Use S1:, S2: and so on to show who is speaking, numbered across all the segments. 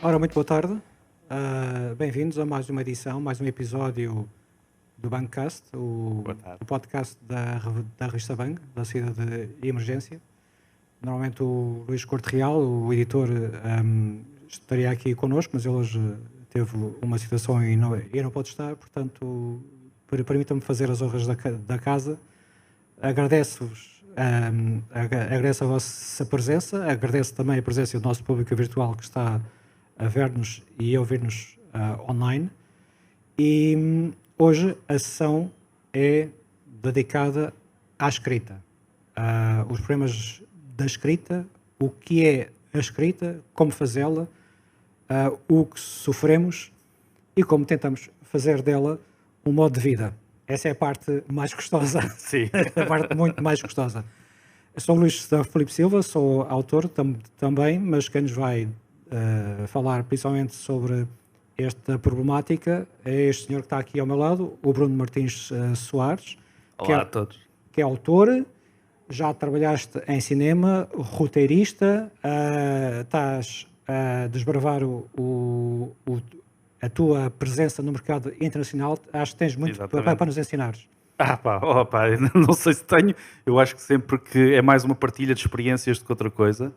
S1: Ora, muito boa tarde. Bem-vindos a mais uma edição, mais um episódio do Bancast,
S2: Boa tarde.
S1: o podcast da revista Bang, da saída de emergência. Normalmente o Luís Corte Real, o editor, estaria aqui connosco, mas ele hoje teve uma situação e não pode estar, portanto, permitam-me fazer as honras da casa. Agradeço-vos, agradeço a vossa presença, agradeço também a presença do nosso público virtual que está a ver-nos e a ouvir-nos online. E hoje a sessão é dedicada à escrita. Os problemas da escrita, o que é a escrita, como fazê-la, o que sofremos e como tentamos fazer dela um modo de vida. Essa é a parte mais gostosa.
S2: Sim.
S1: A parte muito mais gostosa. Eu sou o Luís Filipe Silva, sou autor também, mas quem nos vai falar principalmente sobre esta problemática é este senhor que está aqui ao meu lado, o Bruno Martins Soares.
S2: Olá a todos.
S1: Que é autor, já trabalhaste em cinema, roteirista, estás a desbravar a tua presença no mercado internacional. Acho que tens muito para nos ensinares.
S2: Não sei se tenho. Eu acho que sempre que é mais uma partilha de experiências do que outra coisa.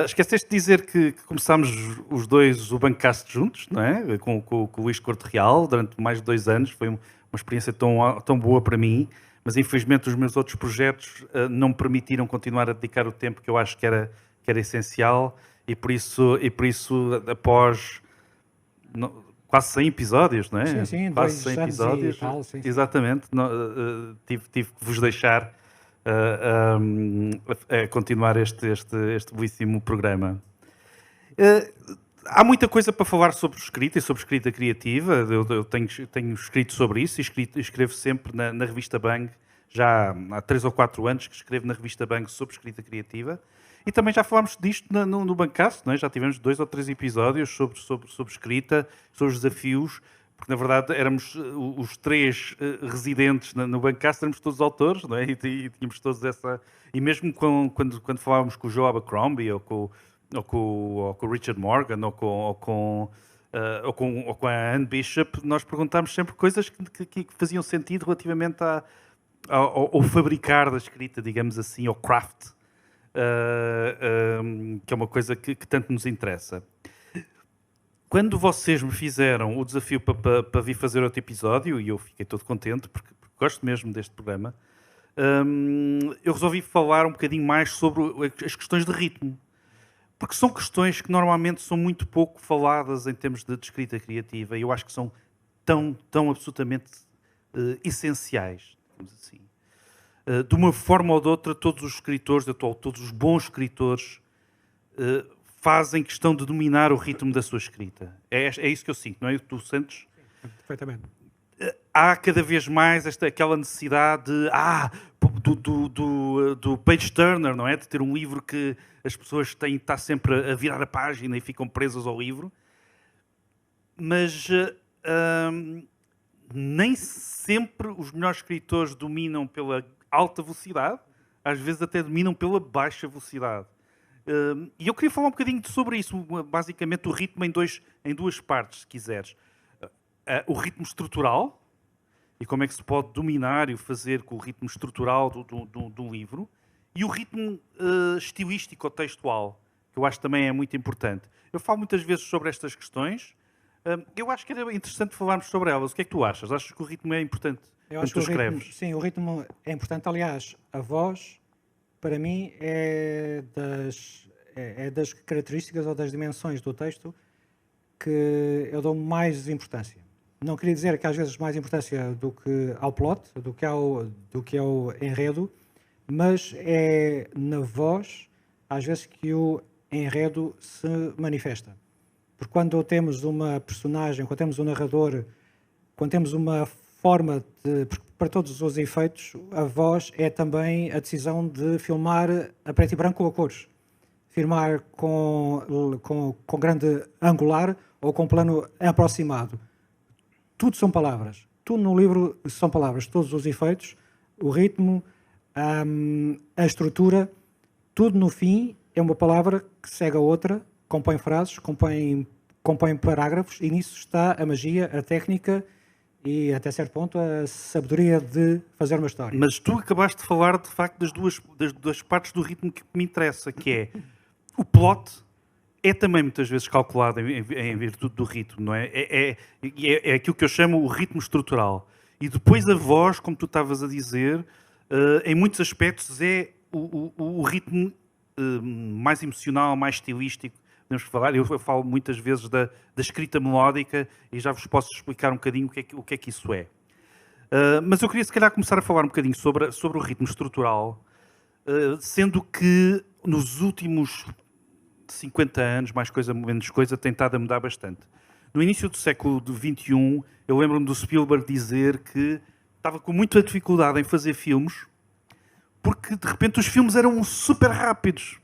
S2: Esqueceste de dizer que começámos os dois o Bancast juntos, não é? Com o Luís Corte Real, durante mais de 2 anos. Foi uma experiência tão boa para mim, mas infelizmente os meus outros projetos não me permitiram continuar a dedicar o tempo que eu acho que era essencial, e por isso após quase 100 episódios, não é?
S1: Sim,
S2: quase 100 episódios.
S1: Tal, sim.
S2: Exatamente. Tive que vos deixar a continuar este belíssimo programa. Há muita coisa para falar sobre escrita e sobre escrita criativa. Eu tenho escrito sobre isso e escrevo sempre na revista Bang. Já há 3 ou 4 anos que escrevo na revista Bang sobre escrita criativa. E também já falámos disto no Bancast, não é? Já tivemos 2 ou 3 episódios sobre escrita, sobre os desafios, porque na verdade éramos os 3 residentes no Bancast, éramos todos autores, não é? E tínhamos todos essa... E mesmo quando falávamos com o Joe Abercrombie ou com o Richard Morgan ou com a Anne Bishop, nós perguntámos sempre coisas que faziam sentido relativamente ao fabricar da escrita, digamos assim, ao craft, que é uma coisa que tanto nos interessa. Quando vocês me fizeram o desafio para vir fazer outro episódio, e eu fiquei todo contente, porque gosto mesmo deste programa, eu resolvi falar um bocadinho mais sobre as questões de ritmo. Porque são questões que normalmente são muito pouco faladas em termos de escrita criativa, e eu acho que são tão absolutamente essenciais, digamos assim. De uma forma ou de outra, todos os escritores, todos os bons escritores, fazem questão de dominar o ritmo da sua escrita. É isso que eu sinto, não é? Tu sentes?
S1: Sim, perfeitamente.
S2: Há cada vez mais aquela necessidade do page turner, não é? De ter um livro que as pessoas têm de estar sempre a virar a página e ficam presas ao livro. Mas nem sempre os melhores escritores dominam pela alta velocidade, às vezes até dominam pela baixa velocidade. E eu queria falar um bocadinho sobre isso, basicamente o ritmo em duas partes, se quiseres. O ritmo estrutural, e como é que se pode dominar e fazer com o ritmo estrutural do livro, e o ritmo estilístico ou textual, que eu acho também é muito importante. Eu falo muitas vezes sobre estas questões. Eu acho que era interessante falarmos sobre elas. O que é que tu achas? Achas que o ritmo é importante quando tu escreves?
S1: Sim, o ritmo é importante. Aliás, a voz, para mim, é das características ou das dimensões do texto que eu dou mais importância. Não queria dizer que às vezes mais importância do que ao plot, do que ao enredo, mas é na voz, às vezes, que o enredo se manifesta. Porque quando temos uma personagem, quando temos um narrador, quando temos uma forma de... Para todos os efeitos, a voz é também a decisão de filmar a preto e branco ou a cores. Filmar com grande angular ou com plano aproximado. Tudo são palavras. Tudo no livro são palavras. Todos os efeitos, o ritmo, a estrutura, tudo no fim é uma palavra que segue a outra, compõe frases, compõe parágrafos, e nisso está a magia, a técnica e, até certo ponto, a sabedoria de fazer uma história.
S2: Mas tu acabaste de falar, de facto, das duas partes do ritmo que me interessa, que é o plot é também muitas vezes calculado em virtude do ritmo, não é? É aquilo que eu chamo o ritmo estrutural. E depois a voz, como tu estavas a dizer, em muitos aspectos é o ritmo mais emocional, mais estilístico. Podemos falar, eu falo muitas vezes da escrita melódica e já vos posso explicar um bocadinho o que é que isso é. Mas eu queria se calhar começar a falar um bocadinho sobre o ritmo estrutural, sendo que nos últimos 50 anos, mais coisa, menos coisa, tem estado a mudar bastante. No início do século XXI, eu lembro-me do Spielberg dizer que estava com muita dificuldade em fazer filmes, porque de repente os filmes eram super rápidos.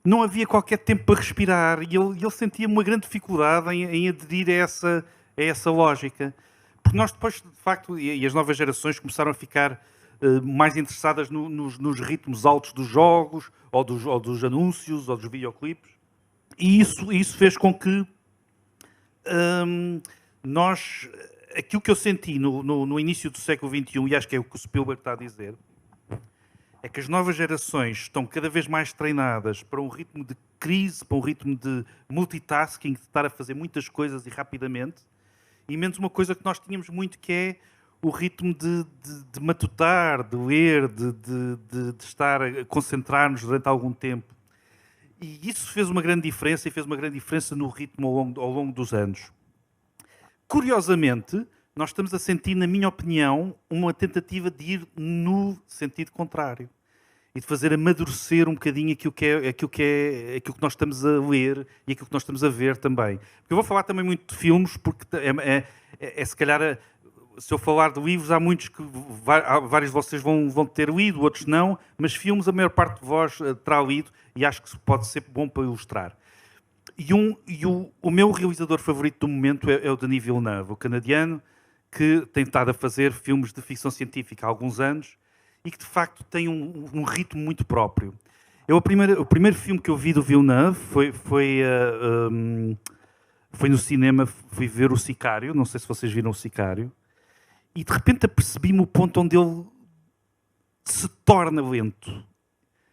S2: Não havia qualquer tempo para respirar e ele sentia uma grande dificuldade em aderir a essa lógica. Porque nós depois, de facto, e as novas gerações começaram a ficar mais interessadas nos ritmos altos dos jogos, ou dos anúncios, ou dos videoclipes. E isso fez com que aquilo que eu senti no início do século XXI, e acho que é o que o Spielberg está a dizer, é que as novas gerações estão cada vez mais treinadas para um ritmo de crise, para um ritmo de multitasking, de estar a fazer muitas coisas e rapidamente, e menos uma coisa que nós tínhamos muito, que é o ritmo de matutar, de ler, de estar a concentrar-nos durante algum tempo. E isso fez uma grande diferença, e fez uma grande diferença no ritmo ao longo dos anos. Curiosamente, nós estamos a sentir, na minha opinião, uma tentativa de ir no sentido contrário e de fazer amadurecer um bocadinho aquilo que nós estamos a ler e aquilo que nós estamos a ver também. Porque eu vou falar também muito de filmes, porque se calhar, se eu falar de livros, há muitos que vários de vocês vão ter lido, outros não, mas filmes a maior parte de vós terá lido e acho que pode ser bom para ilustrar. O meu realizador favorito do momento é o Denis Villeneuve, o canadiano, que tem estado a fazer filmes de ficção científica há alguns anos e que, de facto, tem um ritmo muito próprio. O primeiro filme que eu vi do Villeneuve foi no cinema, fui ver O Sicário, não sei se vocês viram O Sicário, e de repente apercebi-me o ponto onde ele se torna lento.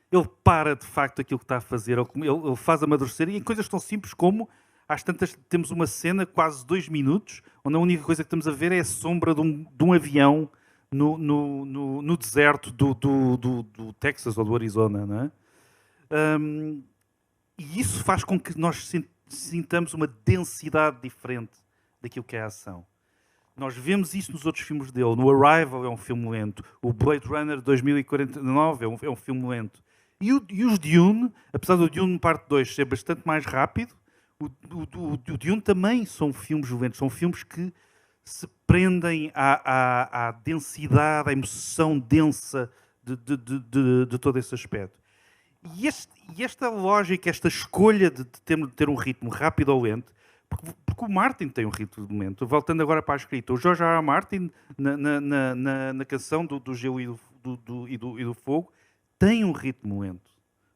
S2: Ele para, de facto, aquilo que está a fazer, ele faz amadurecer, e em coisas tão simples como, às tantas, temos uma cena, quase 2 minutos, onde a única coisa que estamos a ver é a sombra de um avião no deserto do Texas ou do Arizona, não é? E isso faz com que nós sintamos uma densidade diferente daquilo que é a ação. Nós vemos isso nos outros filmes dele. No Arrival é um filme lento. O Blade Runner 2049 é um filme lento. E os Dune, apesar do Dune Parte 2 ser bastante mais rápido, o Dune também são filmes lentos. São filmes que se prendem à densidade, à emoção densa de todo esse aspecto. E esta lógica, esta escolha de ter um ritmo rápido ou lento, porque o Martin tem um ritmo lento. Voltando agora para a escrita, o George R. R. Martin, na canção do Gelo e do Fogo, tem um ritmo lento.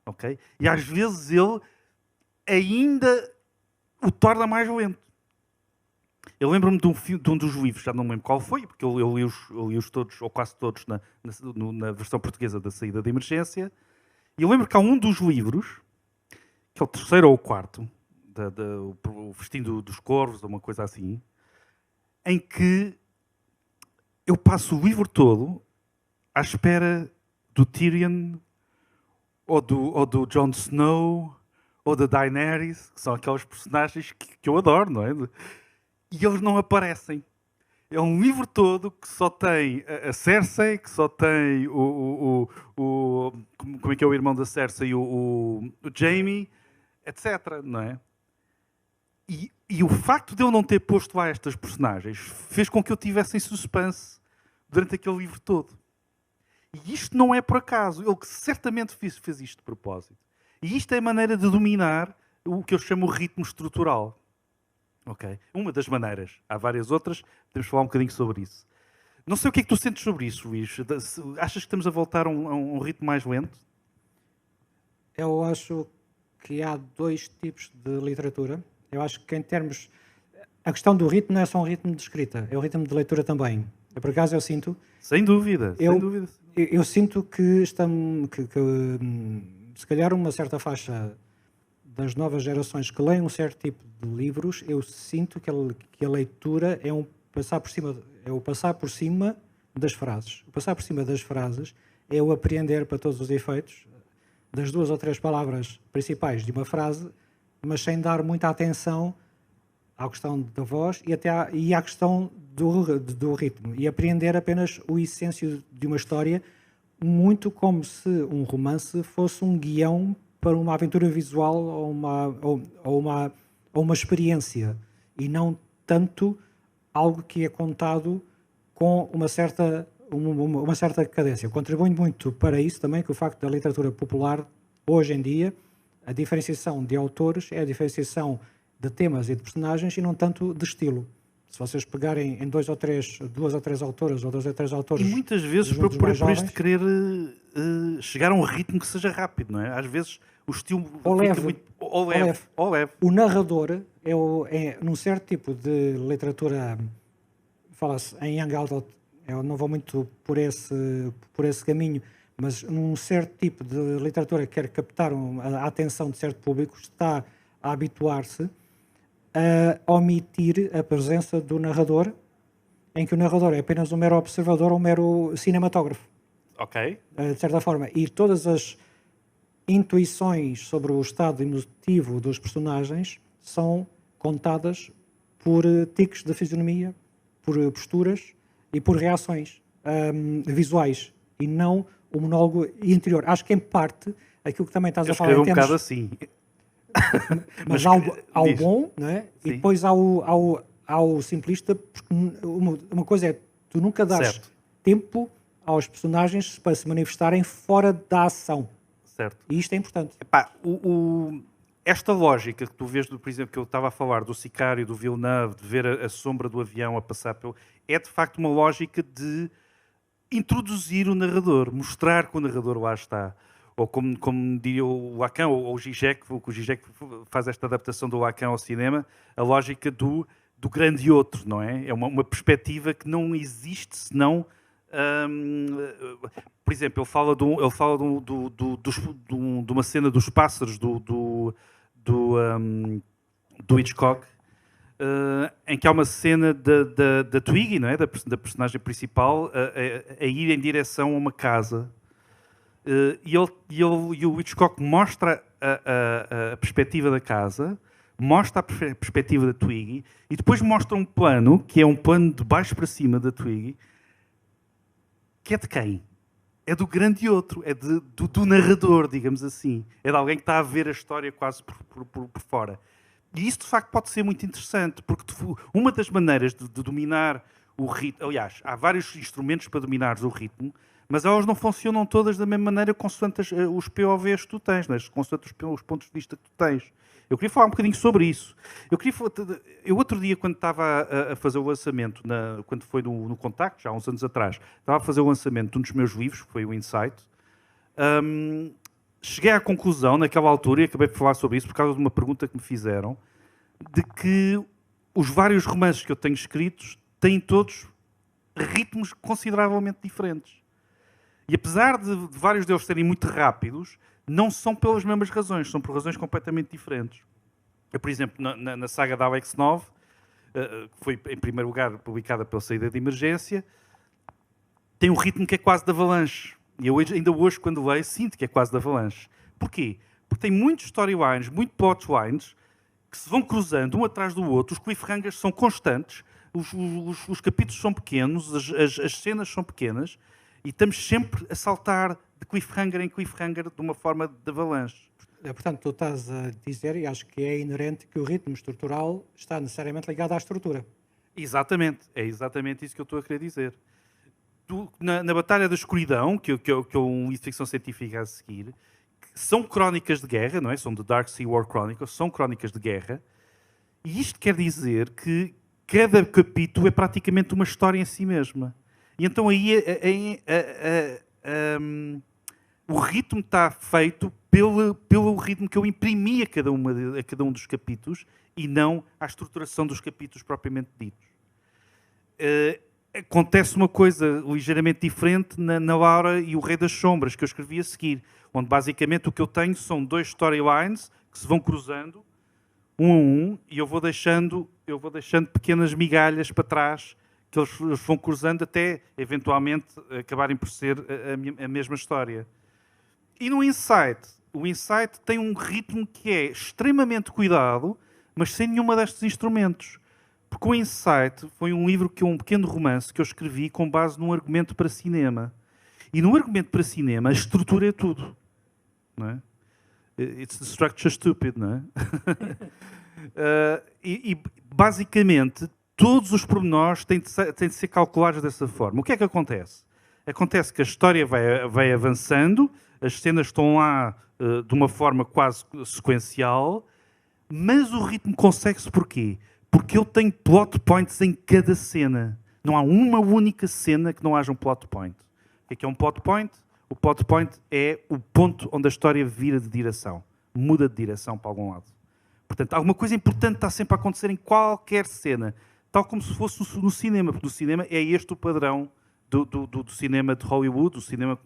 S2: Okay? E às vezes ele ainda o torna mais lento. Eu lembro-me de um dos livros, já não me lembro qual foi, porque eu li-os todos, ou quase todos, na versão portuguesa da Saída de Emergência. E eu lembro que há um dos livros, que é o terceiro ou o quarto, o Festim dos Corvos, ou uma coisa assim, em que eu passo o livro todo à espera do Tyrion, ou do Jon Snow, ou da Daenerys, que são aqueles personagens que eu adoro, não é? E eles não aparecem. É um livro todo que só tem a Cersei, que só tem como é que é o irmão da Cersei, o Jaime, etc. Não é? E o facto de eu não ter posto lá estas personagens fez com que eu tivesse em suspense durante aquele livro todo. E isto não é por acaso. Ele certamente fez isto de propósito. E isto é a maneira de dominar o que eu chamo de ritmo estrutural. Okay? Uma das maneiras. Há várias outras. Podemos falar um bocadinho sobre isso. Não sei o que é que tu sentes sobre isso, Luís. Achas que estamos a voltar a um ritmo mais lento?
S1: Eu acho que há dois tipos de literatura. Eu acho que em termos... A questão do ritmo não é só um ritmo de escrita, é um ritmo de leitura também. Por acaso eu sinto...
S2: Sem dúvida, sem
S1: Eu,
S2: dúvida.
S1: eu sinto que, se calhar uma certa faixa das novas gerações que leem um certo tipo de livros, eu sinto que a leitura é um passar por cima, é o passar por cima das frases. O passar por cima das frases é o apreender para todos os efeitos das 2 ou 3 palavras principais de uma frase, mas sem dar muita atenção à questão da voz e à questão do ritmo. E apreender apenas o essêncio de uma história, muito como se um romance fosse um guião para uma aventura visual ou uma experiência, e não tanto algo que é contado com uma certa cadência. Contribui muito para isso também que o facto da literatura popular, hoje em dia, a diferenciação de autores é a diferenciação de temas e de personagens e não tanto de estilo. Se vocês pegarem em 2 ou 3 autoras ou 2 ou 3 autores...
S2: E muitas vezes por este querer chegar a um ritmo que seja rápido, não é? Às vezes o estilo...
S1: Ou leve.
S2: Ou leve.
S1: O narrador num certo tipo de literatura, fala-se em young adult, eu não vou muito por esse caminho, mas num certo tipo de literatura que quer captar a atenção de certo público, está a habituar-se a omitir a presença do narrador, em que o narrador é apenas um mero observador ou um mero cinematógrafo.
S2: Ok.
S1: De certa forma. E todas as intuições sobre o estado emotivo dos personagens são contadas por tiques de fisionomia, por posturas e por reações visuais, e não o monólogo interior. Acho que, em parte, aquilo que também estás a falar...
S2: Eu escrevo um bocado assim.
S1: Mas há o bom, não é? E depois há o simplista, porque uma coisa é, tu nunca dás tempo aos personagens para se manifestarem fora da ação.
S2: Certo.
S1: E isto é importante.
S2: Epá, esta lógica que tu vês, por exemplo, que eu estava a falar do Sicário, do Villeneuve, de ver a sombra do avião a passar pelo... É, de facto, uma lógica de introduzir o narrador, mostrar que o narrador lá está. Ou como diria o Lacan, ou o Zizek, o Zizek faz esta adaptação do Lacan ao cinema, a lógica do grande outro, não é? É uma perspectiva que não existe senão... por exemplo, ele fala de uma cena dos pássaros do Hitchcock, em que há uma cena da Twiggy, não é? da personagem principal, a ir em direção a uma casa. E o Hitchcock mostra a perspectiva da casa, mostra a perspectiva da Twiggy, e depois mostra um plano, que é um plano de baixo para cima da Twiggy, que é de quem? É do grande outro, é do narrador, digamos assim. É de alguém que está a ver a história quase por fora. E isso, de facto, pode ser muito interessante, porque uma das maneiras de dominar o ritmo... Aliás, há vários instrumentos para dominar o ritmo, mas elas não funcionam todas da mesma maneira consoante os POVs que tu tens, né? Consoante os pontos de vista que tu tens. Eu queria falar um bocadinho sobre isso. Eu outro dia, quando estava a fazer o lançamento, quando foi no Contacto, já há uns anos atrás, estava a fazer o lançamento de um dos meus livros, que foi o Insight, cheguei à conclusão, naquela altura, e acabei de falar sobre isso, por causa de uma pergunta que me fizeram, de que os vários romances que eu tenho escritos têm todos ritmos consideravelmente diferentes. E apesar de vários deles serem muito rápidos, não são pelas mesmas razões, são por razões completamente diferentes. Eu, por exemplo, na saga da Alex 9, que foi, em primeiro lugar, publicada pela Saída de Emergência, tem um ritmo que é quase de avalanche. E eu ainda hoje, quando leio, sinto que é quase de avalanche. Porquê? Porque tem muitos storylines, muitos plotlines, que se vão cruzando um atrás do outro, os cliffhangers são constantes, os capítulos são pequenos, as cenas são pequenas, e estamos sempre a saltar de cliffhanger em cliffhanger de uma forma de avalanche.
S1: Portanto, tu estás a dizer, e acho que é inerente, que o ritmo estrutural está necessariamente ligado à estrutura.
S2: Exatamente, é exatamente isso que eu estou a querer dizer. Na Batalha da Escuridão, que é um livro de ficção científica a seguir, são crónicas de guerra, não é? São The Dark Sea War Chronicles, são crónicas de guerra, e isto quer dizer que cada capítulo é praticamente uma história em si mesma. E então aí o ritmo está feito pelo ritmo que eu imprimi a cada um dos capítulos e não à estruturação dos capítulos propriamente ditos. Acontece uma coisa ligeiramente diferente na Laura e o Rei das Sombras, que eu escrevi a seguir, onde basicamente o que eu tenho são 2 storylines que se vão cruzando, um a um, e eu vou deixando pequenas migalhas para trás, que eles vão cruzando até, eventualmente, acabarem por ser a mesma história. E no Insight, o Insight tem um ritmo que é extremamente cuidado, mas sem nenhuma destes instrumentos. Porque o Insight foi um pequeno romance que eu escrevi com base num argumento para cinema. E no argumento para cinema, a estrutura é tudo. Não é? It's the structure stupid, não é? E basicamente, todos os pormenores têm de ser calculados dessa forma. O que é que acontece? Acontece que a história vai avançando, as cenas estão lá de uma forma quase sequencial, mas o ritmo consegue-se porquê? Porque eu tenho plot points em cada cena. Não há uma única cena que não haja um plot point. O que é um plot point? O plot point é o ponto onde a história vira de direção. Muda de direção para algum lado. Portanto, alguma coisa importante está sempre a acontecer em qualquer cena. Tal como se fosse no cinema. Porque no cinema é este o padrão do cinema de Hollywood, do cinema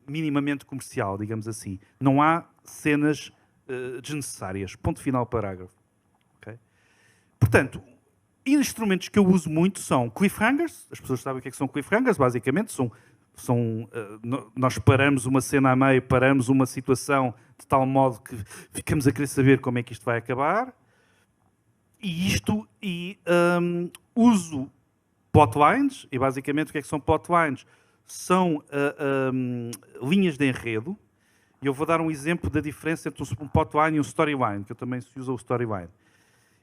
S2: minimamente comercial, digamos assim. Não há cenas desnecessárias. Ponto final, parágrafo. Okay? Portanto, instrumentos que eu uso muito são cliffhangers. As pessoas sabem o que são cliffhangers, basicamente. Nós paramos uma cena a meio, paramos uma situação de tal modo que ficamos a querer saber como é que isto vai acabar. Uso plotlines, e basicamente o que é que são plotlines? São linhas de enredo. E eu vou dar um exemplo da diferença entre um plotline e um storyline, que eu também se usa o storyline.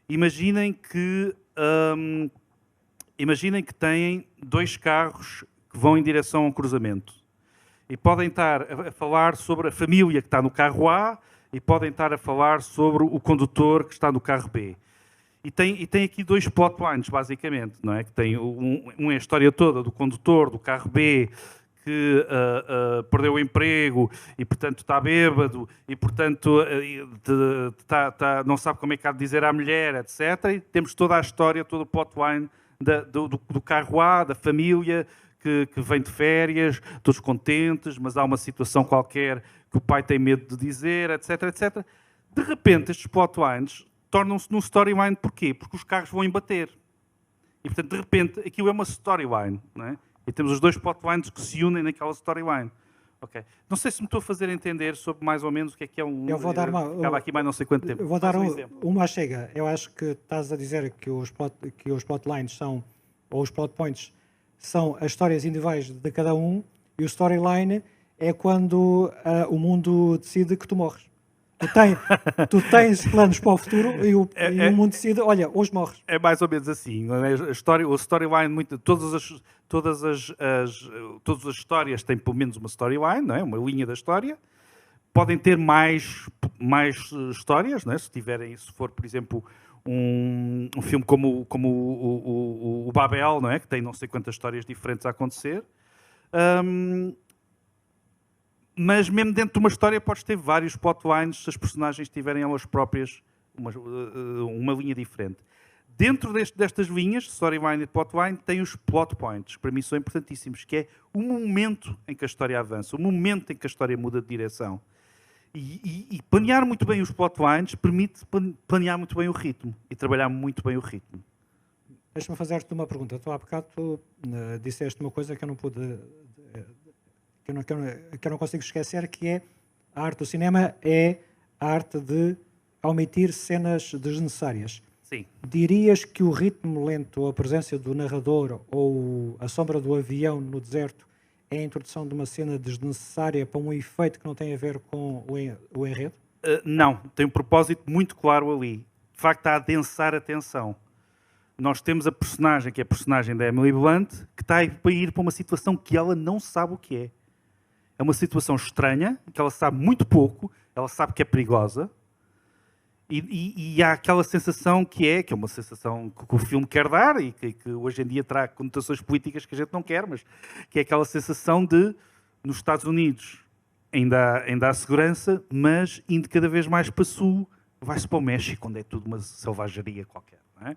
S2: Imaginem que têm 2 carros que vão em direção a um cruzamento. E podem estar a falar sobre a família que está no carro A e podem estar a falar sobre o condutor que está no carro B. E tem aqui 2 plotlines, basicamente, não é? Que tem é a história toda do condutor do carro B que perdeu o emprego e, portanto, está bêbado e, portanto, não sabe como é que há de dizer à mulher, etc. E temos toda a história, todo o plotline do carro A, da família que vem de férias, todos contentes, mas há uma situação qualquer que o pai tem medo de dizer, etc, etc. De repente, estes plotlines tornam-se num storyline. Porquê? Porque os carros vão embater. E, portanto, de repente, aquilo é uma storyline, não é? E temos os 2 plotlines que se unem naquela storyline. Okay. Não sei se me estou a fazer entender sobre mais ou menos o que é um...
S1: Eu vou dar uma...
S2: Acaba aqui mais não sei quanto tempo.
S1: Eu vou dar uma chega. Eu acho que estás a dizer que os plotlines são, ou os plot points, são as histórias individuais de cada um, e o storyline é quando o mundo decide que tu morres. Tu tens planos para o futuro e o mundo decide, olha, hoje morres.
S2: É mais ou menos assim. O storyline, todas as histórias têm pelo menos uma storyline, não é? Uma linha da história. Podem ter mais histórias, não é? Se for, por exemplo, um filme como o Babel, não é? Que tem não sei quantas histórias diferentes a acontecer. Mas mesmo dentro de uma história podes ter vários plotlines se as personagens tiverem elas próprias uma linha diferente. Dentro destas linhas, storyline e plotline, tem os plot points, que para mim são importantíssimos, que é o momento em que a história avança, o momento em que a história muda de direção. E planear muito bem os plotlines permite planear muito bem o ritmo e trabalhar muito bem o ritmo.
S1: Deixa-me fazer-te uma pergunta. Tu há bocado disseste uma coisa que eu não pude... que eu não consigo esquecer, que é a arte do cinema é a arte de omitir cenas desnecessárias.
S2: Sim.
S1: Dirias que o ritmo lento, ou a presença do narrador, ou a sombra do avião no deserto, é a introdução de uma cena desnecessária para um efeito que não tem a ver com o enredo?
S2: Não, tem um propósito muito claro ali. De facto, está a adensar a tensão. Nós temos a personagem, que é a personagem da Emily Blunt, que está a ir para uma situação que ela não sabe o que é. É uma situação estranha, que ela sabe muito pouco, ela sabe que é perigosa, e há aquela sensação que é uma sensação que o filme quer dar, e que hoje em dia traz conotações políticas que a gente não quer, mas que é aquela sensação de, nos Estados Unidos, ainda há segurança, mas indo cada vez mais para sul, vai-se para o México, onde é tudo uma selvageria qualquer. Não é?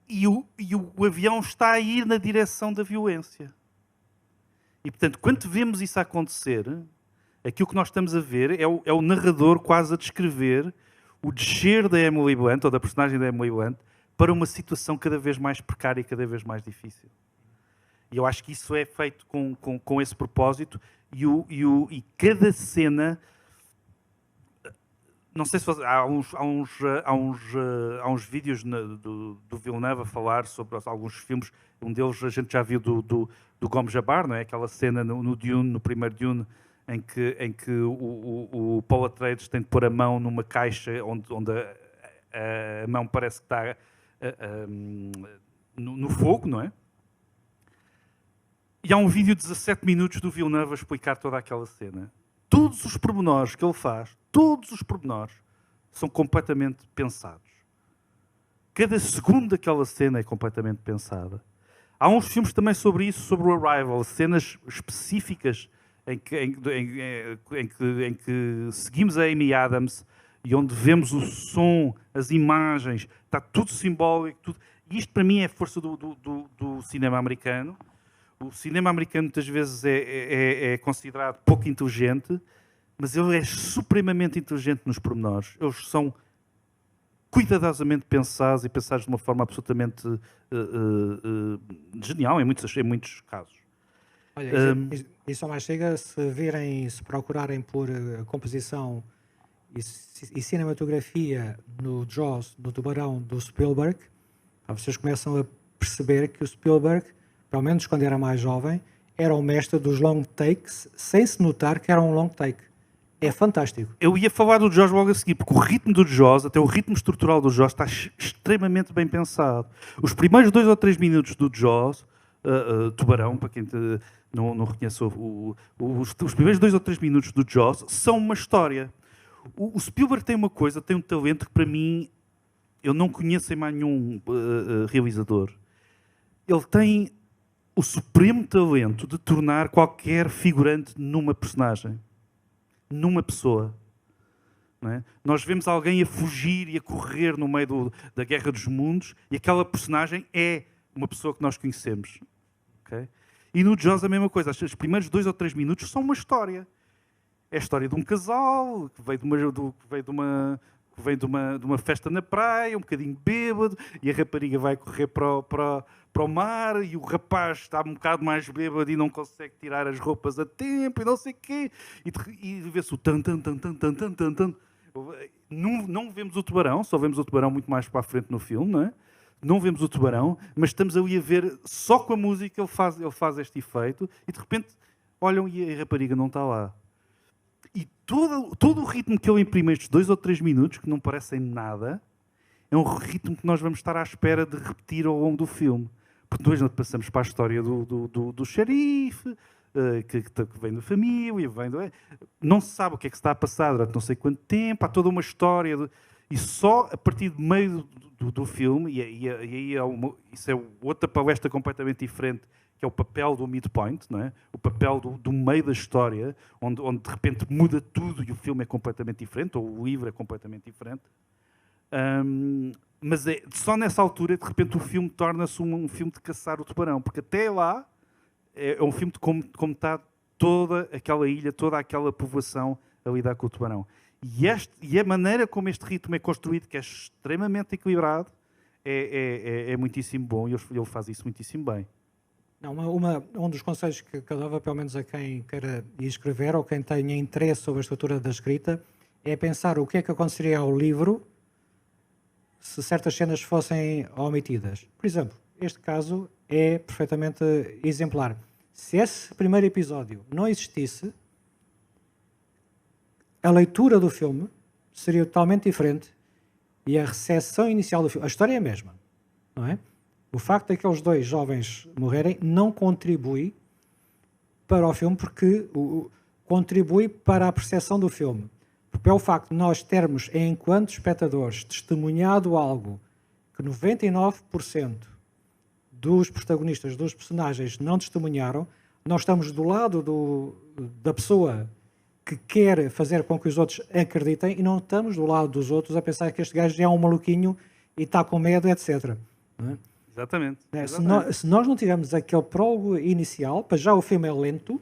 S2: E o avião está a ir na direção da violência. E, portanto, quando vemos isso acontecer, aquilo que nós estamos a ver é o narrador quase a descrever o descer da Emily Blunt, ou da personagem da Emily Blunt, para uma situação cada vez mais precária e cada vez mais difícil. E eu acho que isso é feito com esse propósito e cada cena... Não sei se há uns vídeos do Villeneuve a falar sobre alguns filmes. Um deles a gente já viu do Gomes Jabbar, não é? Aquela cena no Dune, no primeiro Dune, em que o Paul Atreides tem de pôr a mão numa caixa onde a mão parece que está no fogo, não é? E há um vídeo de 17 minutos do Villeneuve a explicar toda aquela cena. Todos os pormenores que ele faz, todos os pormenores, são completamente pensados. Cada segundo daquela cena é completamente pensada. Há uns filmes também sobre isso, sobre o Arrival, cenas específicas em que seguimos a Amy Adams e onde vemos o som, as imagens, está tudo simbólico. Tudo. E isto para mim é a força do cinema americano. O cinema americano muitas vezes é considerado pouco inteligente, mas ele é supremamente inteligente nos pormenores. Eles são cuidadosamente pensados e pensados de uma forma absolutamente genial em muitos casos.
S1: Olha, isso mais chega se procurarem por composição e cinematografia no Jaws, do Tubarão, do Spielberg, vocês começam a perceber que o Spielberg, pelo menos quando era mais jovem, era o mestre dos long takes, sem se notar que era um long take. É fantástico.
S2: Eu ia falar do Jaws logo a seguir, porque o ritmo do Jaws, até o ritmo estrutural do Jaws, está extremamente bem pensado. Os primeiros 2 ou 3 minutos do Jaws, Tubarão, para quem não reconhece, os primeiros 2 ou 3 minutos do Jaws são uma história. O Spielberg tem uma coisa, tem um talento que para mim, eu não conheço em mais nenhum realizador. Ele tem o supremo talento de tornar qualquer figurante numa personagem, numa pessoa. Não é? Nós vemos alguém a fugir e a correr no meio da Guerra dos Mundos e aquela personagem é uma pessoa que nós conhecemos. Okay? E no Jaws a mesma coisa. Os primeiros 2 ou 3 minutos são uma história. É a história de um casal que veio de uma festa na praia, um bocadinho bêbado, e a rapariga vai correr para o mar, e o rapaz está um bocado mais bêbado e não consegue tirar as roupas a tempo, e não sei o quê. E vê-se o tan. Não vemos o tubarão, só vemos o tubarão muito mais para a frente no filme, não é? Não vemos o tubarão, mas estamos ali a ver, só com a música ele faz este efeito, e de repente olham e a rapariga não está lá. E todo o ritmo que ele imprime estes 2 ou 3 minutos, que não parecem nada, é um ritmo que nós vamos estar à espera de repetir ao longo do filme. Porque depois nós passamos para a história do xerife, que vem da família, não se sabe o que é que se está a passar durante não sei quanto tempo, há toda uma história. E só a partir do meio do filme, e aí isso é outra palestra completamente diferente, que é o papel do midpoint, não é? O papel do meio da história, onde de repente muda tudo e o filme é completamente diferente, ou o livro é completamente diferente. Mas só nessa altura, de repente, o filme torna-se um filme de caçar o tubarão, porque até lá é um filme de como está toda aquela ilha, toda aquela povoação a lidar com o tubarão. E a maneira como este ritmo é construído, que é extremamente equilibrado, é muitíssimo bom, e ele faz isso muitíssimo bem.
S1: Não, um dos conselhos que eu dava, pelo menos a quem queira escrever ou quem tenha interesse sobre a estrutura da escrita, é pensar o que é que aconteceria ao livro se certas cenas fossem omitidas. Por exemplo, este caso é perfeitamente exemplar. Se esse primeiro episódio não existisse, a leitura do filme seria totalmente diferente e a recepção inicial do filme, a história é a mesma, não é? O facto daqueles 2 jovens morrerem não contribui para o filme, porque contribui para a percepção do filme. Porque é o facto de nós termos, enquanto espectadores, testemunhado algo que 99% dos protagonistas, dos personagens, não testemunharam, Nós estamos do lado da pessoa que quer fazer com que os outros acreditem e não estamos do lado dos outros a pensar que este gajo já é um maluquinho e está com medo, etc. Não é?
S2: Exatamente.
S1: Se nós não tivermos aquele prólogo inicial, para já o filme é lento,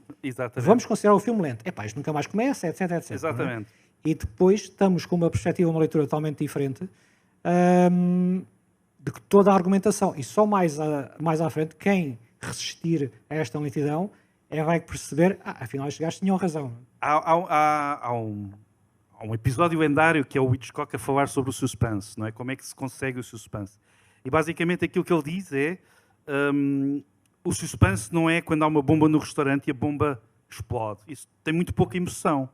S1: vamos considerar o filme lento. Isto nunca mais começa, etc, etc.
S2: Exatamente.
S1: E depois estamos com uma perspectiva, uma leitura totalmente diferente de toda a argumentação. E só mais à frente, quem resistir a esta lentidão vai perceber, afinal estes gajos tinham razão.
S2: Há um episódio lendário que é o Hitchcock a falar sobre o suspense, não é? Como é que se consegue o suspense. E basicamente aquilo que ele diz é o suspense não é quando há uma bomba no restaurante e a bomba explode. Isso tem muito pouca emoção.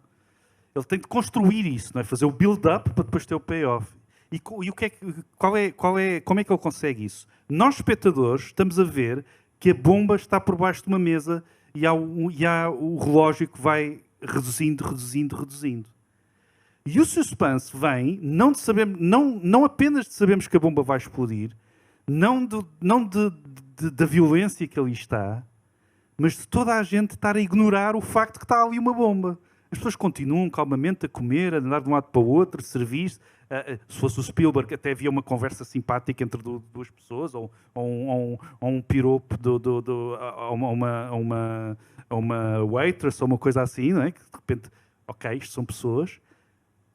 S2: Ele tem de construir isso, não é? Fazer o build-up para depois ter o payoff. E o que é, como é que ele consegue isso? Nós, espectadores, estamos a ver que a bomba está por baixo de uma mesa e há o relógio que vai reduzindo. E o suspense vem não de saber, não apenas de sabermos que a bomba vai explodir, não da violência que ali está, mas de toda a gente estar a ignorar o facto de que está ali uma bomba. As pessoas continuam calmamente a comer, a andar de um lado para o outro, a servir-se. Se fosse o Spielberg, até havia uma conversa simpática entre duas pessoas, ou um piropo a uma waitress, ou uma coisa assim, não é? Que de repente, ok, isto são pessoas.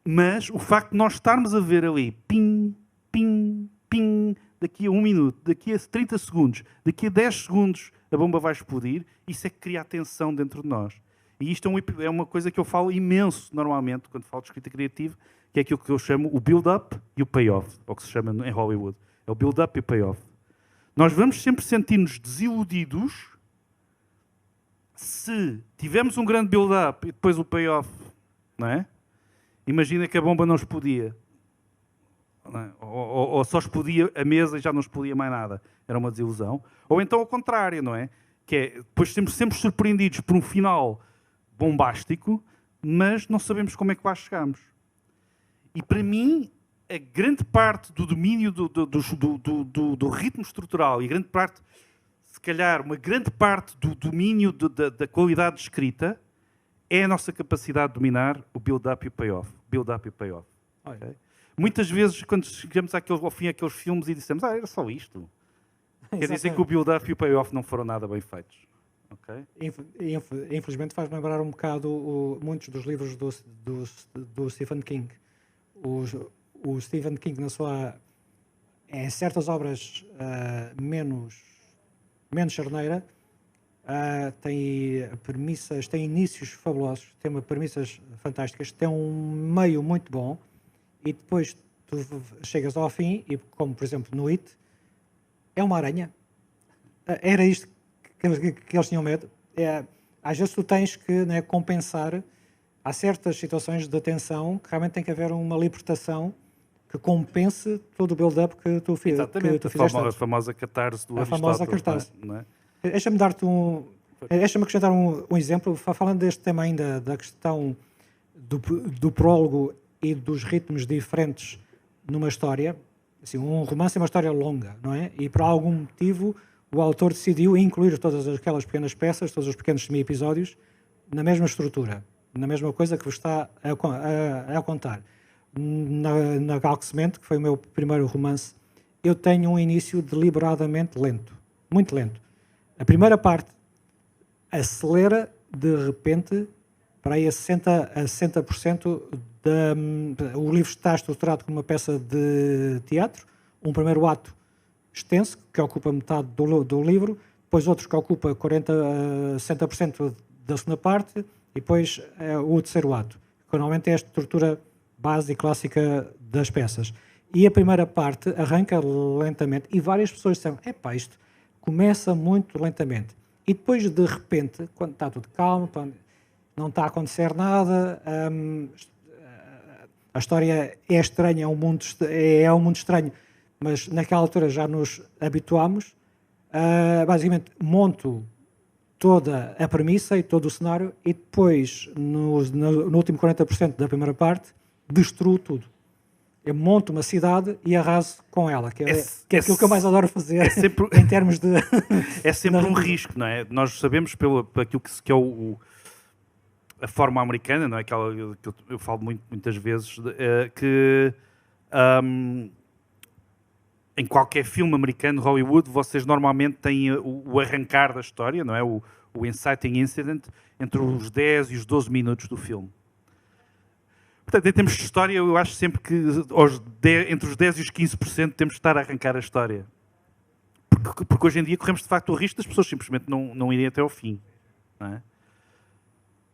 S2: Mas o facto de nós estarmos a ver ali, ping, ping, ping, daqui a 1 minuto, daqui a 30 segundos, daqui a 10 segundos, a bomba vai explodir, isso é que cria atenção dentro de nós. E isto é uma coisa que eu falo imenso, normalmente, quando falo de escrita criativa, que é aquilo que eu chamo o build-up e o payoff, ou que se chama em Hollywood. É o build-up e o payoff. Nós vamos sempre sentir-nos desiludidos se tivermos um grande build-up e depois o payoff, não é? Imagina que a bomba não explodia. Não é? Ou só explodia a mesa e já não explodia mais nada. Era uma desilusão. Ou então ao contrário, não é? Que é, depois sempre surpreendidos por um final bombástico, mas não sabemos como é que lá chegamos. E para mim, a grande parte do domínio do ritmo estrutural e grande parte, se calhar, uma grande parte do domínio da qualidade de escrita é a nossa capacidade de dominar o build-up e o payoff. Build-up e o payoff. Okay? Muitas vezes, quando chegamos ao fim daqueles filmes e dissemos, era só isto. Quer dizer que o build-up e o payoff não foram nada bem feitos. Okay?
S1: Infelizmente faz-me lembrar um bocado muitos dos livros do Stephen King. O Stephen King, em certas obras menos charneira, tem premissas, tem inícios fabulosos, tem premissas fantásticas, tem um meio muito bom e depois tu chegas ao fim e, como por exemplo no It, é uma aranha. Era isto que eles tinham medo. Às vezes tu tens que, né, compensar. Há certas situações de tensão que realmente tem que haver uma libertação que compense todo o build-up que tu fizeste.
S2: Exatamente, a famosa catarse do Aristóteles. A famosa catarse.
S1: Não é? Deixa-me acrescentar um exemplo, falando deste tema ainda, da questão do prólogo e dos ritmos diferentes numa história. Assim, um romance é uma história longa, não é? E por algum motivo o autor decidiu incluir todas aquelas pequenas peças, todos os pequenos semi-episódios, na mesma estrutura, na mesma coisa que vos está a contar. Na Galg Semente, que foi o meu primeiro romance, eu tenho um início deliberadamente lento, muito lento. A primeira parte acelera de repente para aí a 60%. O livro está estruturado como uma peça de teatro, um primeiro ato extenso, que ocupa metade do livro, depois outro que ocupa 60% da segunda parte, e depois o terceiro ato, que normalmente é a estrutura base e clássica das peças. E a primeira parte arranca lentamente, e várias pessoas disseram, isto começa muito lentamente. E depois, de repente, quando está tudo calmo, não está a acontecer nada, a história é estranha, é um mundo estranho, mas naquela altura já nos habituámos. Basicamente, monto toda a premissa e todo o cenário e depois, no último 40% da primeira parte, destruo tudo. Eu monto uma cidade e arraso com ela, que é aquilo que eu mais adoro fazer
S2: sempre,
S1: em termos de...
S2: É sempre um risco, não é? Nós sabemos pelo aquilo que é a forma americana, não é? Aquela que eu falo muitas vezes, que em qualquer filme americano, Hollywood, vocês normalmente têm o arrancar da história, não é? O inciting incident, entre os 10 e os 12 minutos do filme. Portanto, em termos de história, eu acho sempre que entre os 10 e os 15% temos de estar a arrancar a história. Porque hoje em dia corremos de facto o risco das pessoas simplesmente não irem até ao fim. Não é?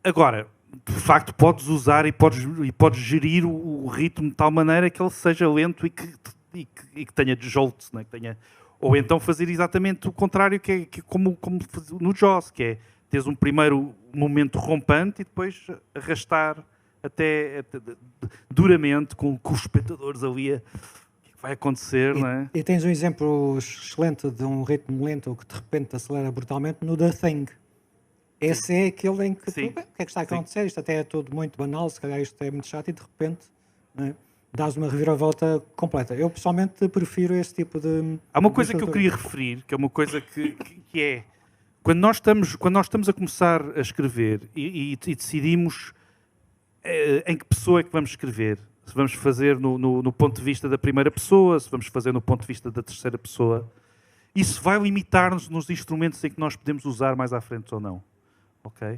S2: Agora, de facto, podes usar e podes gerir o ritmo de tal maneira que ele seja lento e que tenha dejolte, não é? Que tenha... Ou então fazer exatamente o contrário, que é como no Jaws, que é teres um primeiro momento rompante e depois arrastar até duramente com os espectadores ali o que vai acontecer, não é?
S1: E tens um exemplo excelente de um ritmo lento que de repente acelera brutalmente no The Thing. Esse é aquele em que tu, o que é que está a acontecer? Isto até é tudo muito banal, se calhar isto é muito chato e de repente, não é? Dás uma reviravolta completa. Eu pessoalmente prefiro esse tipo de...
S2: Há uma coisa que eu queria referir, que é uma coisa que é... Quando nós estamos a começar a escrever e decidimos em que pessoa é que vamos escrever, se vamos fazer no ponto de vista da primeira pessoa, se vamos fazer no ponto de vista da terceira pessoa, isso vai limitar-nos nos instrumentos em que nós podemos usar mais à frente ou não. Ok?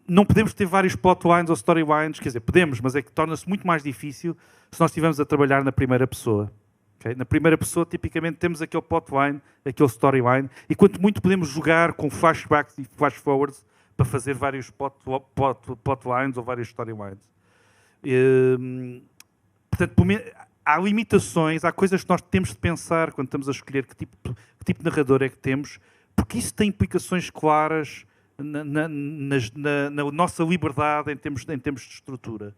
S2: Não podemos ter vários plotlines ou storylines, quer dizer, podemos, mas é que torna-se muito mais difícil se nós estivermos a trabalhar na primeira pessoa. Okay? Na primeira pessoa, tipicamente, temos aquele plotline, aquele storyline, e quanto muito podemos jogar com flashbacks e flashforwards para fazer vários plotlines ou vários storylines. Portanto, há limitações, há coisas que nós temos de pensar quando estamos a escolher que tipo de narrador é que temos, porque isso tem implicações claras na nossa liberdade em termos de estrutura.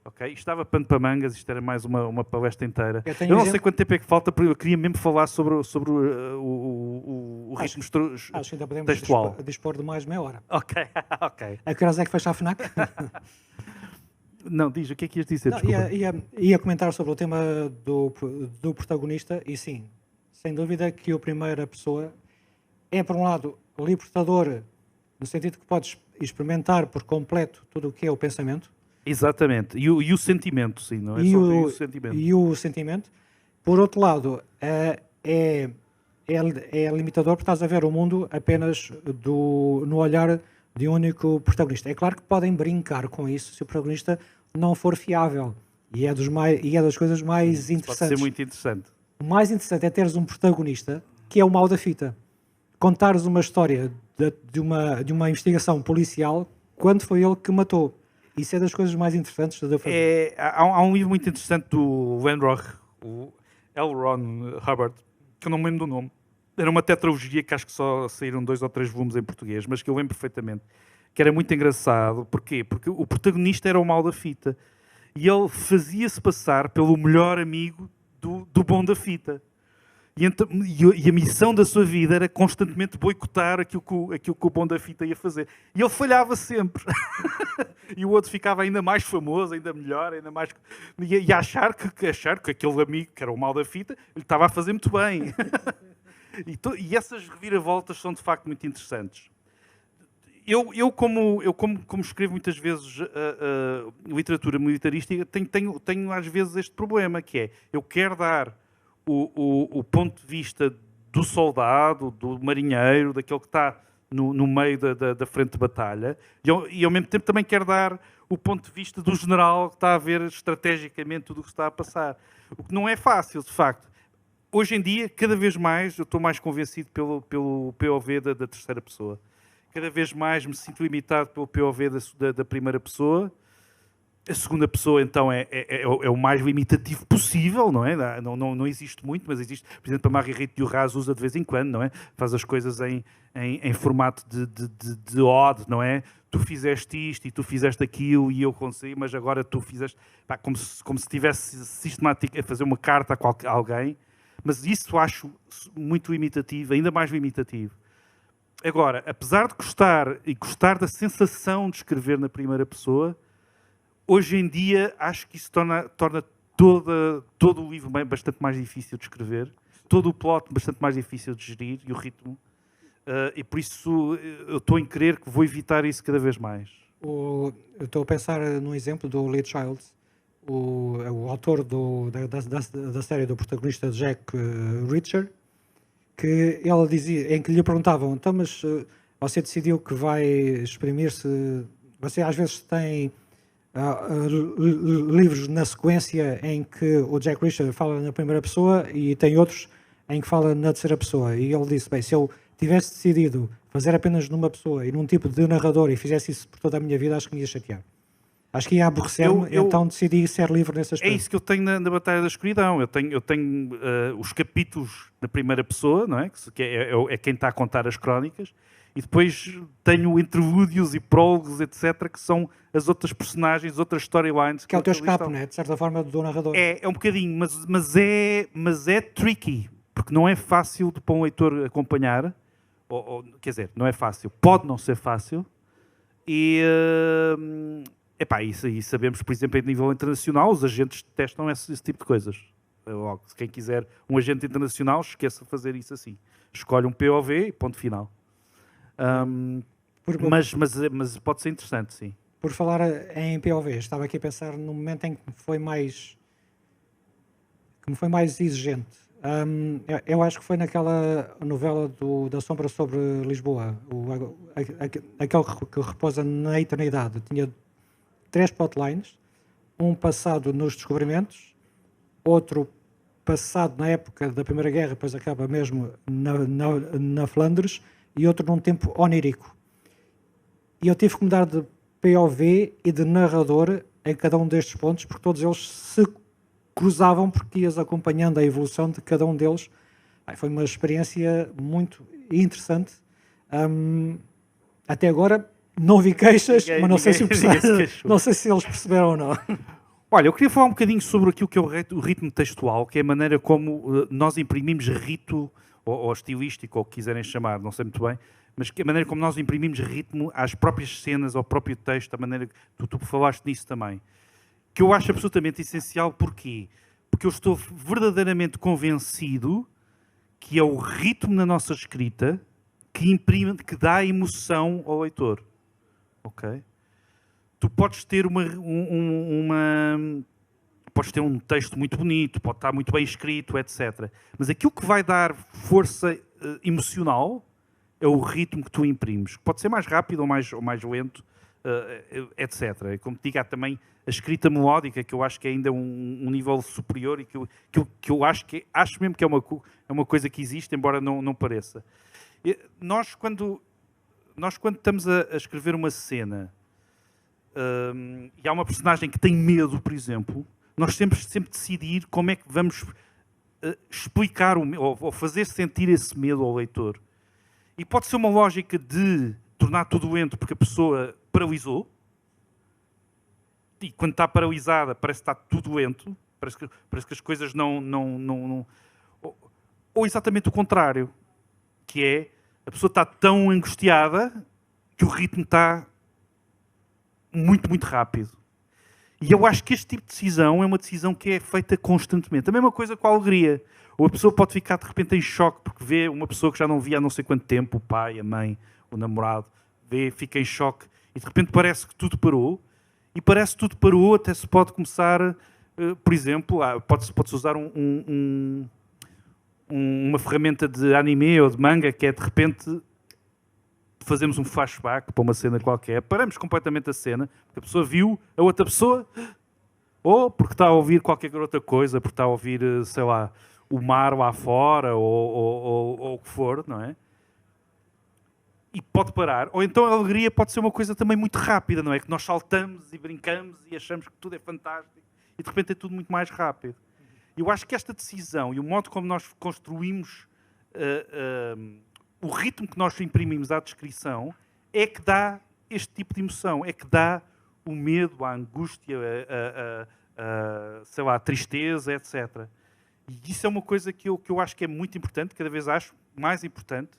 S2: Okay? Isto estava pano para mangas, isto era mais uma palestra inteira. Eu não sei quanto tempo é que falta, porque eu queria mesmo falar sobre o ritmo
S1: acho que ainda podemos
S2: textual.
S1: dispor de mais meia hora.
S2: Ok.
S1: A que horas é que fecha a FNAC?
S2: Não, diz, o que é que ias dizer?
S1: Não, ia comentar sobre o tema do protagonista, e sim, sem dúvida que o primeira pessoa é, por um lado, libertador, no sentido que podes experimentar por completo tudo o que é o pensamento.
S2: Exatamente, e o sentimento, sim, não é só o sentimento.
S1: E o sentimento. Por outro lado, é limitador porque estás a ver o mundo apenas no olhar de um único protagonista. É claro que podem brincar com isso se o protagonista não for fiável. E é das coisas mais interessantes.
S2: Pode ser muito interessante.
S1: O mais interessante é teres um protagonista que é o mau da fita. Contares uma história de uma investigação policial quando foi ele que matou. Isso é das coisas mais interessantes da fazer.
S2: Há um livro muito interessante do Landroth, o L. Ron Hubbard, que eu não me lembro do nome. Era uma tetralogia que acho que só saíram 2 ou 3 volumes em português, mas que eu lembro perfeitamente. Que era muito engraçado. Porquê? Porque o protagonista era o mau da fita. E ele fazia-se passar pelo melhor amigo do bom da fita. E a missão da sua vida era constantemente boicotar aquilo que o bom da fita ia fazer. E ele falhava sempre. E o outro ficava ainda mais famoso, ainda melhor, ainda mais... E achar que aquele amigo, que era o mal da fita, ele estava a fazer muito bem. E essas reviravoltas são de facto muito interessantes. Eu como escrevo muitas vezes literatura militarística, tenho às vezes este problema, que é, eu quero dar o ponto de vista do soldado, do marinheiro, daquele que está no meio da frente de batalha, e ao mesmo tempo também quero dar o ponto de vista do general que está a ver estrategicamente tudo o que está a passar. O que não é fácil, de facto. Hoje em dia, cada vez mais, eu estou mais convencido pelo POV da terceira pessoa. Cada vez mais me sinto limitado pelo POV da primeira pessoa. A segunda pessoa, então, é o mais limitativo possível, não é? Não existe muito, mas existe. Por exemplo, a Marguerite Duras usa de vez em quando, não é? Faz as coisas em formato de odd, não é? Tu fizeste isto e tu fizeste aquilo e eu consegui, mas agora tu fizeste... Pá, como se estivesse sistemático a fazer uma carta a alguém. Mas isso acho muito limitativo, ainda mais limitativo. Agora, apesar de gostar da sensação de escrever na primeira pessoa, hoje em dia acho que isso torna todo o livro bastante mais difícil de escrever, todo o plot bastante mais difícil de gerir e o ritmo. E por isso eu estou em crer que vou evitar isso cada vez mais.
S1: Eu estou a pensar num exemplo do Lee Childs, o autor da série do protagonista Jack Reacher, que ele dizia, em que lhe perguntavam, então, mas você decidiu que vai exprimir-se, você às vezes tem livros na sequência em que o Jack Reacher fala na primeira pessoa e tem outros em que fala na terceira pessoa. E ele disse, bem, se eu tivesse decidido fazer apenas numa pessoa e num tipo de narrador e fizesse isso por toda a minha vida, acho que me ia chatear. Acho que ia aborrecer-me, então decidi ser livre nesse aspecto.
S2: É isso que eu tenho na Batalha da Escuridão. Eu tenho os capítulos na primeira pessoa, não é? Que é quem está a contar as crónicas, e depois tenho interlúdios e prólogos, etc., que são as outras personagens, outras storylines.
S1: Que é o teu escape, não é? De certa forma, do narrador.
S2: É um bocadinho, mas é tricky, porque não é fácil para um leitor acompanhar, quer dizer, não é fácil, pode não ser fácil, e sabemos, por exemplo, a nível internacional, os agentes testam esse tipo de coisas. Logo, se quem quiser um agente internacional, esqueça de fazer isso assim. Escolhe um POV e ponto final. Mas pode ser interessante, sim.
S1: Por falar em POV, estava aqui a pensar no momento em que me foi mais exigente. Eu acho que foi naquela novela da Sombra sobre Lisboa, aquele que repousa na eternidade. Tinha 3 plotlines, um passado nos descobrimentos, outro passado na época da Primeira Guerra, depois acaba mesmo na Flandres, e outro num tempo onírico. E eu tive que mudar de POV e de narrador em cada um destes pontos, porque todos eles se cruzavam, porque ias acompanhando a evolução de cada um deles. Foi uma experiência muito interessante. Até agora não vi queixas, mas não sei se eles perceberam ou não.
S2: Olha, eu queria falar um bocadinho sobre aquilo que é o ritmo textual, que é a maneira como nós imprimimos rito, ou estilístico, ou o que quiserem chamar, não sei muito bem, mas que a maneira como nós imprimimos ritmo às próprias cenas, ao próprio texto, a maneira que tu falaste nisso também, que eu acho absolutamente essencial. Porquê? Porque eu estou verdadeiramente convencido que é o ritmo na nossa escrita que imprime, que dá emoção ao leitor. Ok? Tu podes ter podes ter um texto muito bonito, pode estar muito bem escrito, etc. Mas aquilo que vai dar força emocional é o ritmo que tu imprimes. Pode ser mais rápido ou mais lento, etc. Como te digo, há também a escrita melódica, que eu acho que é ainda um nível superior e que eu acho mesmo que é uma coisa que existe, embora não pareça. Nós, quando estamos a escrever uma cena e há uma personagem que tem medo, por exemplo, nós sempre decidir como é que vamos explicar ou fazer sentir esse medo ao leitor. E pode ser uma lógica de tornar tudo lento porque a pessoa paralisou, e quando está paralisada parece que está tudo lento, parece que as coisas não... Ou exatamente o contrário, que é a pessoa está tão angustiada que o ritmo está muito, muito rápido. E eu acho que este tipo de decisão é uma decisão que é feita constantemente. A mesma coisa com a alegria. Ou a pessoa pode ficar de repente em choque porque vê uma pessoa que já não via há não sei quanto tempo, o pai, a mãe, o namorado, fica em choque e de repente parece que tudo parou. E parece que tudo parou, até se pode começar, por exemplo, pode-se usar uma ferramenta de anime ou de manga que é de repente fazemos um flashback para uma cena qualquer, paramos completamente a cena, porque a pessoa viu a outra pessoa, ou porque está a ouvir qualquer outra coisa, porque está a ouvir, sei lá, o mar lá fora, ou o que for, não é? E pode parar. Ou então a alegria pode ser uma coisa também muito rápida, não é? Que nós saltamos e brincamos e achamos que tudo é fantástico e de repente é tudo muito mais rápido. Eu acho que esta decisão e o modo como nós construímos o ritmo que nós imprimimos à descrição é que dá este tipo de emoção, é que dá o medo, a angústia, sei lá, a tristeza, etc. E isso é uma coisa que eu acho que é muito importante, cada vez acho mais importante.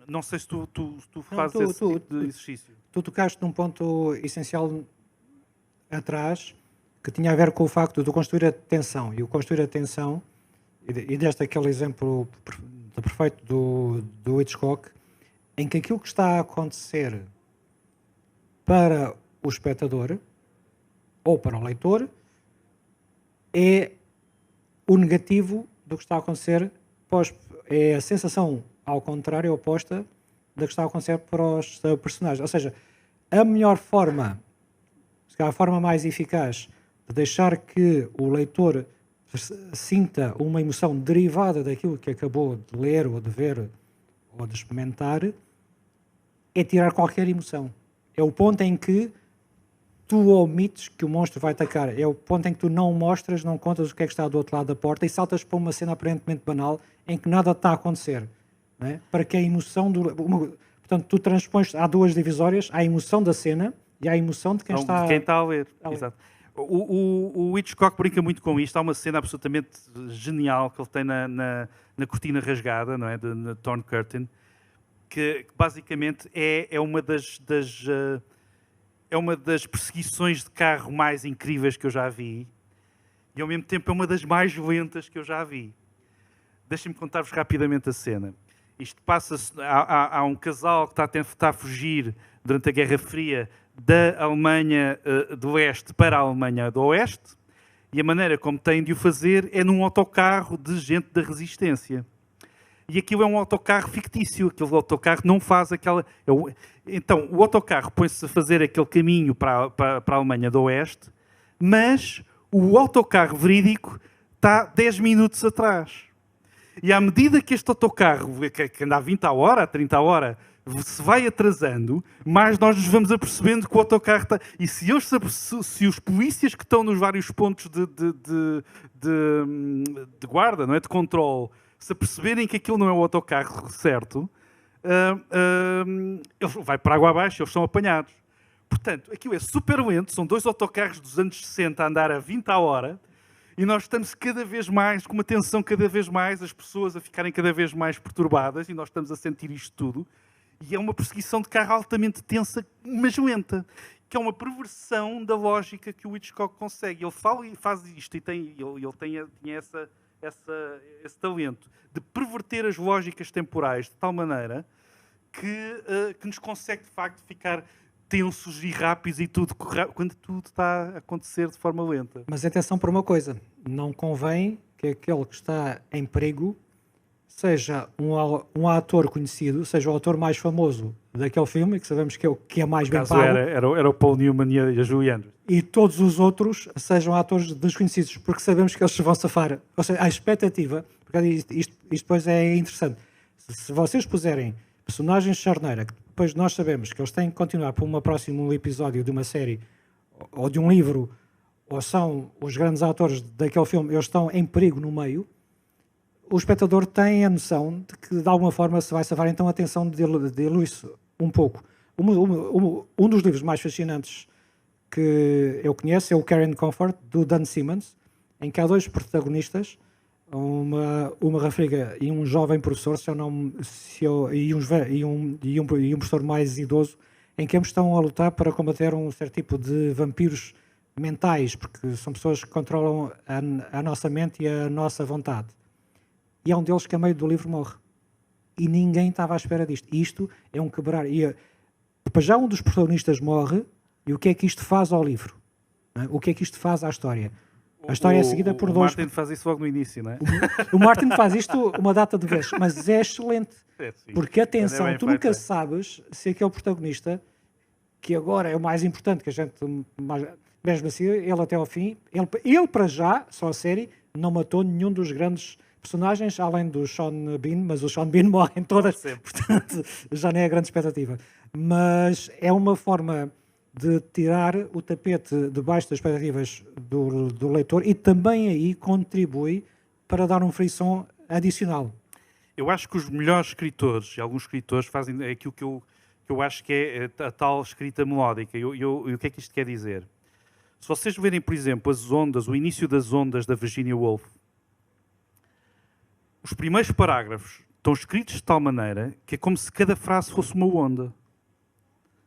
S2: Não sei se tu fazes esse tipo de exercício.
S1: Tu tocaste num ponto essencial atrás que tinha a ver com o facto de construir a tensão. E o construir a tensão, e deste aquele exemplo perfeito do Hitchcock, em que aquilo que está a acontecer para o espectador ou para o leitor é o negativo do que está a acontecer, é a sensação ao contrário, oposta da que está a acontecer para os personagens. Ou seja, a melhor forma, a forma mais eficaz de deixar que o leitor sinta uma emoção derivada daquilo que acabou de ler ou de ver ou de experimentar é tirar qualquer emoção. É o ponto em que tu omites que o monstro vai atacar. É o ponto em que tu não mostras, não contas o que é que está do outro lado da porta e saltas para uma cena aparentemente banal em que nada está a acontecer. Não é? Para que a emoção portanto, tu transpões, há duas divisórias, há a emoção da cena e há a emoção de quem está
S2: a ler. Exato. O Hitchcock brinca muito com isto. Há uma cena absolutamente genial que ele tem na cortina rasgada, não é? Na Torn Curtain, que basicamente é uma das perseguições de carro mais incríveis que eu já vi e ao mesmo tempo é uma das mais lentas que eu já vi. Deixem-me contar-vos rapidamente a cena. Isto passa-se, há um casal que está a fugir durante a Guerra Fria da Alemanha do Leste para a Alemanha do Oeste e a maneira como têm de o fazer é num autocarro de gente da resistência. E aquilo é um autocarro fictício, aquele autocarro não faz aquela... Então, o autocarro põe-se a fazer aquele caminho para a Alemanha do Oeste, mas o autocarro verídico está 10 minutos atrás. E à medida que este autocarro, que anda a 20 a hora, a 30 a hora, se vai atrasando, mais nós nos vamos apercebendo que o autocarro está... E se os polícias que estão nos vários pontos de guarda, não é? De controle, se aperceberem que aquilo não é o autocarro certo, ele vai para água abaixo, eles são apanhados. Portanto, aquilo é super lento, são 2 autocarros dos anos 60 a andar a 20 a hora, e nós estamos cada vez mais, com uma tensão cada vez mais, as pessoas a ficarem cada vez mais perturbadas, e nós estamos a sentir isto tudo, e é uma perseguição de carro altamente tensa, mas lenta, que é uma perversão da lógica que o Hitchcock consegue. Ele fala e faz isto, e ele tinha esse talento de perverter as lógicas temporais de tal maneira que nos consegue, de facto, ficar tensos e rápidos e tudo, quando tudo está a acontecer de forma lenta.
S1: Mas atenção para uma coisa, não convém que aquele que está em perigo seja um ator conhecido, seja o ator mais famoso daquele filme, que sabemos que é mais bem pago.
S2: Era o Paul Newman e a Julie Andrews.
S1: E todos os outros sejam atores desconhecidos, porque sabemos que eles se vão safar. Ou seja, a expectativa, porque isto depois é interessante, se vocês puserem personagens de charneira, que depois nós sabemos que eles têm que continuar para um próximo episódio de uma série ou de um livro, ou são os grandes atores daquele filme, eles estão em perigo no meio, o espectador tem a noção de que de alguma forma se vai safar, então a atenção dele isso um pouco. Um dos livros mais fascinantes que eu conheço é o Care and Comfort, do Dan Simmons, em que há 2 protagonistas, uma rapariga e um jovem professor, e um professor mais idoso, em que ambos estão a lutar para combater um certo tipo de vampiros mentais, porque são pessoas que controlam a nossa mente e a nossa vontade. E há um deles que a meio do livro morre. E ninguém estava à espera disto. Isto é um quebrar. Depois já um dos protagonistas morre, e o que é que isto faz ao livro? Não é? O que é que isto faz à história? A história é seguida por 2...
S2: O Martin faz isso logo no início, não é?
S1: O Martin faz isto uma data de vez, mas é excelente. Porque, atenção, tu nunca sabes se aquele protagonista, que agora é o mais importante, que a gente... Mesmo assim, ele até ao fim, ele para já, só a série, não matou nenhum dos grandes personagens, além do Sean Bean, mas o Sean Bean morre em todas, portanto, já nem é grande expectativa. Mas é uma forma de tirar o tapete debaixo das expectativas do leitor e também aí contribui para dar um frisson adicional.
S2: Eu acho que os melhores escritores, e alguns escritores, fazem aquilo que eu acho que é a tal escrita melódica. E o que é que isto quer dizer? Se vocês verem, por exemplo, o início das ondas da Virginia Woolf, os primeiros parágrafos estão escritos de tal maneira que é como se cada frase fosse uma onda.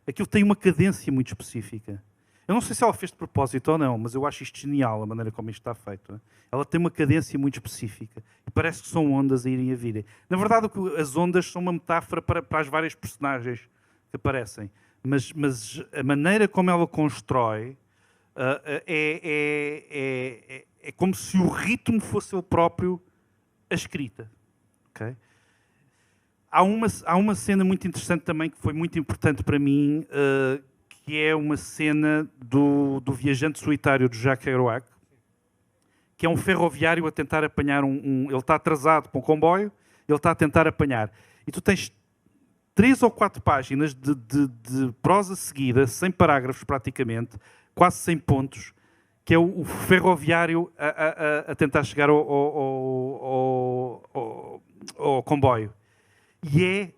S2: Aquilo tem uma cadência muito específica. Eu não sei se ela fez de propósito ou não, mas eu acho isto genial, a maneira como isto está feito. Ela tem uma cadência muito específica e parece que são ondas a irem e a virem. Na verdade, as ondas são uma metáfora para as várias personagens que aparecem, mas a maneira como ela constrói é como se o ritmo fosse ele próprio a escrita. Okay? Há uma cena muito interessante também que foi muito importante para mim, que é uma cena do Viajante Solitário de Jacques Kerouac, que é um ferroviário a tentar apanhar ele está atrasado para um comboio, ele está a tentar apanhar. E tu tens 3 ou 4 páginas de prosa seguida, 100 parágrafos praticamente, quase 100 pontos, que é o ferroviário a tentar chegar ao comboio. E é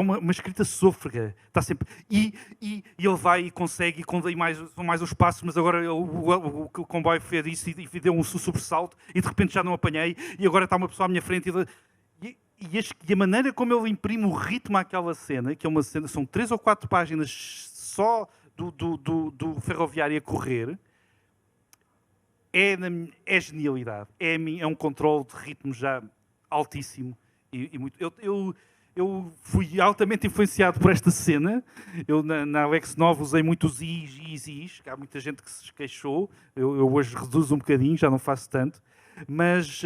S2: uma escrita sôfrega. Está sempre... E ele vai e consegue, e mais os passos, mas agora o comboio fez isso e deu um sobressalto, e de repente já não apanhei, e agora está uma pessoa à minha frente. E a maneira como ele imprime o ritmo àquela cena, que é uma cena, são 3 ou 4 páginas só do ferroviário a correr, é genialidade. É um controle de ritmo já altíssimo. E muito, eu fui altamente influenciado por esta cena. Eu na Alex 9 usei muitos is, que há muita gente que se queixou. Eu hoje reduzo um bocadinho, já não faço tanto. Mas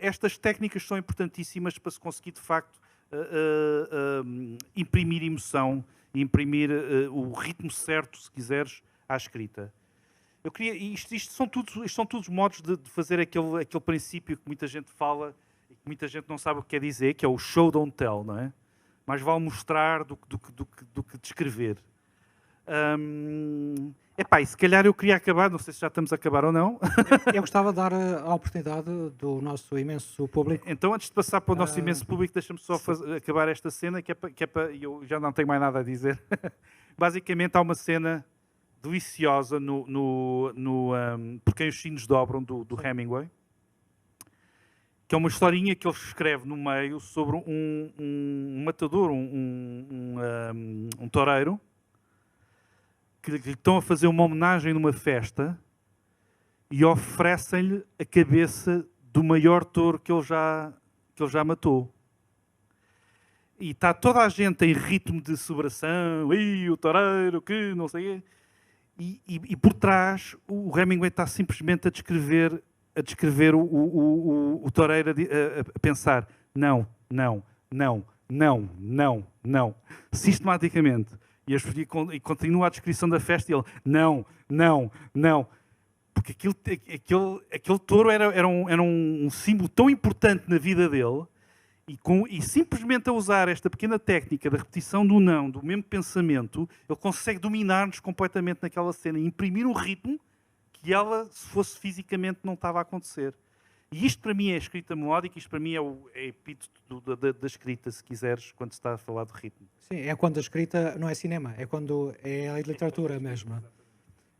S2: estas técnicas são importantíssimas para se conseguir, de facto, imprimir emoção, imprimir o ritmo certo, se quiseres, à escrita. Isto são todos modos de fazer aquele princípio que muita gente fala e que muita gente não sabe o que quer dizer, que é o show don't tell, não é? Mais vale mostrar do que descrever. E se calhar eu queria acabar, não sei se já estamos a acabar ou não.
S1: Eu gostava de dar a oportunidade do nosso imenso público.
S2: Então, antes de passar para o nosso imenso público, deixa-me só acabar esta cena, eu já não tenho mais nada a dizer. Basicamente, há uma cena deliciosa Por Quem os Sinos Dobram, do Hemingway, que é uma historinha que ele escreve no meio sobre um matador, um toureiro, que estão a fazer uma homenagem numa festa e oferecem-lhe a cabeça do maior touro que ele já matou. E está toda a gente em ritmo de celebração, o toureiro, que não sei o quê. E por trás o Hemingway está simplesmente a descrever o toureiro a pensar não, sistematicamente. E continua a descrição da festa e ele não. Porque aquele touro era um símbolo tão importante na vida dele. E simplesmente a usar esta pequena técnica da repetição do não, do mesmo pensamento, ele consegue dominar-nos completamente naquela cena e imprimir um ritmo que ela, se fosse fisicamente, não estava a acontecer. E isto para mim é a escrita melódica, isto para mim é epíteto da escrita, se quiseres, quando se está a falar de ritmo.
S1: Sim, é quando a escrita não é cinema, é quando é a literatura mesmo.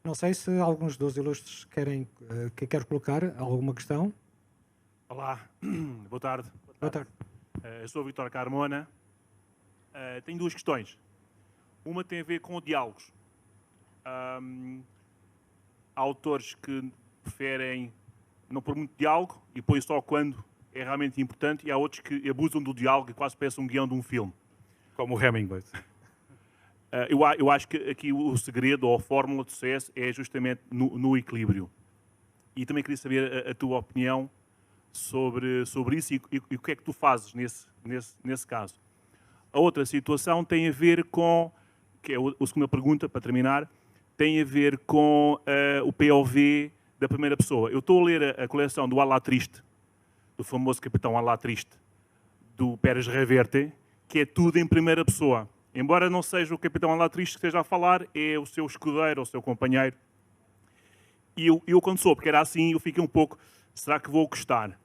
S1: Não sei se alguns dos ilustres querem colocar alguma questão.
S3: Olá, boa tarde.
S1: Boa tarde.
S3: Eu sou o Vítor Carmona. Tenho 2 questões. Uma tem a ver com diálogos. Há autores que preferem não pôr muito diálogo e põem só quando é realmente importante, e há outros que abusam do diálogo e quase parecem um guião de um filme.
S2: Como o Hemingway.
S3: Eu acho que aqui o segredo ou a fórmula de sucesso é justamente no equilíbrio. E também queria saber a tua opinião sobre isso e o que é que tu fazes nesse caso. A outra situação tem a ver com, que é a segunda pergunta, para terminar, tem a ver com o POV da primeira pessoa. Eu estou a ler a coleção do Alá Triste, do famoso capitão Alá Triste, do Pérez Reverte, que é tudo em primeira pessoa. Embora não seja o capitão Alá Triste que esteja a falar, é o seu escudeiro, o seu companheiro. E eu quando soube que era assim, eu fiquei um pouco, será que vou gostar?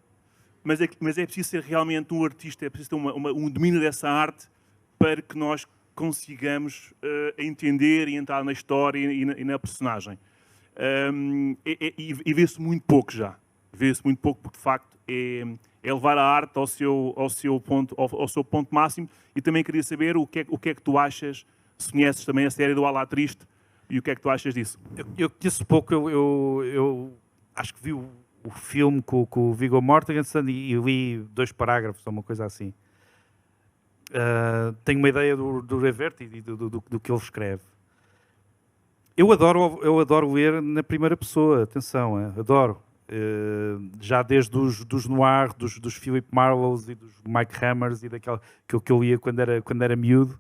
S3: Mas é preciso ser realmente um artista, é preciso ter um domínio dessa arte para que nós consigamos entender e entrar na história e na personagem. E vê-se muito pouco já. Vê-se muito pouco porque, de facto, é levar a arte ao seu ponto máximo. E também queria saber o que é que tu achas, se conheces também a série do Alá Triste, E o que é que tu achas disso?
S2: Eu conheço pouco, eu acho que vi o filme com o Viggo Mortensen e li 2 parágrafos ou uma coisa assim. Tenho uma ideia do Revert e do que ele escreve. Eu adoro ler na primeira pessoa, atenção, adoro. Já desde dos Noir, dos Philip Marlowe e dos Mike Hammers e daquela que eu lia quando era miúdo.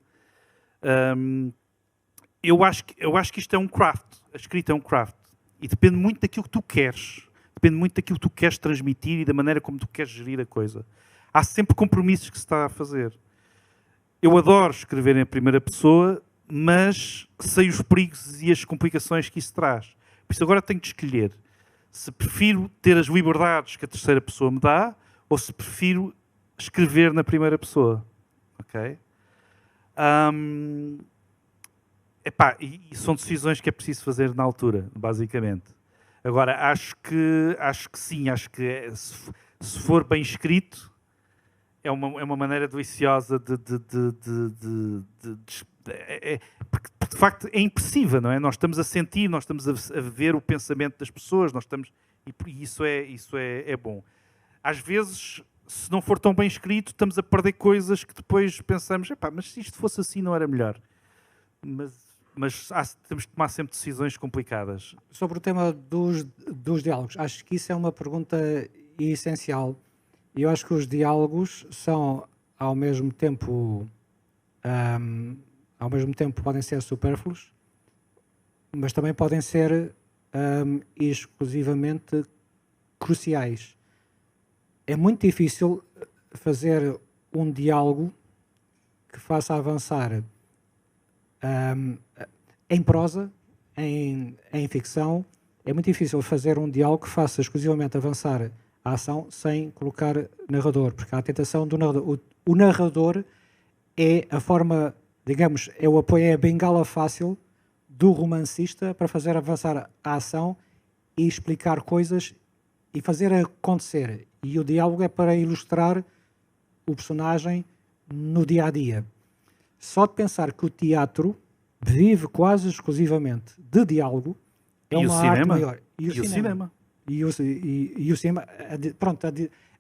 S2: Eu acho que isto é um craft, a escrita é um craft. E depende muito daquilo que tu queres. Depende muito daquilo que tu queres transmitir e da maneira como tu queres gerir a coisa. Há sempre compromissos que se está a fazer. Eu adoro escrever em primeira pessoa, mas sei os perigos e as complicações que isso traz. Por isso agora tenho de escolher se prefiro ter as liberdades que a terceira pessoa me dá ou se prefiro escrever na primeira pessoa. Ok? E são decisões que é preciso fazer na altura, basicamente. Agora, acho que sim, acho que se for bem escrito, é uma maneira deliciosa porque de facto é impressiva, não é? Nós estamos a sentir, nós estamos a ver o pensamento das pessoas, e isso é bom. Às vezes, se não for tão bem escrito, estamos a perder coisas que depois pensamos, mas se isto fosse assim não era melhor. Mas temos de tomar sempre decisões complicadas.
S1: Sobre o tema dos diálogos, acho que isso é uma pergunta essencial. E eu acho que os diálogos são, ao mesmo tempo podem ser supérfluos, mas também podem ser exclusivamente cruciais. É muito difícil fazer um diálogo que faça avançar em prosa, em ficção. É muito difícil fazer um diálogo que faça exclusivamente avançar a ação sem colocar narrador, porque há a tentação do narrador. O narrador é a forma, digamos, é o apoio, é a bengala fácil do romancista para fazer avançar a ação e explicar coisas e fazer acontecer. E o diálogo é para ilustrar o personagem no dia-a-dia. Só de pensar que o teatro vive quase exclusivamente de diálogo é uma arte maior.
S2: E o cinema.
S1: E o cinema, pronto,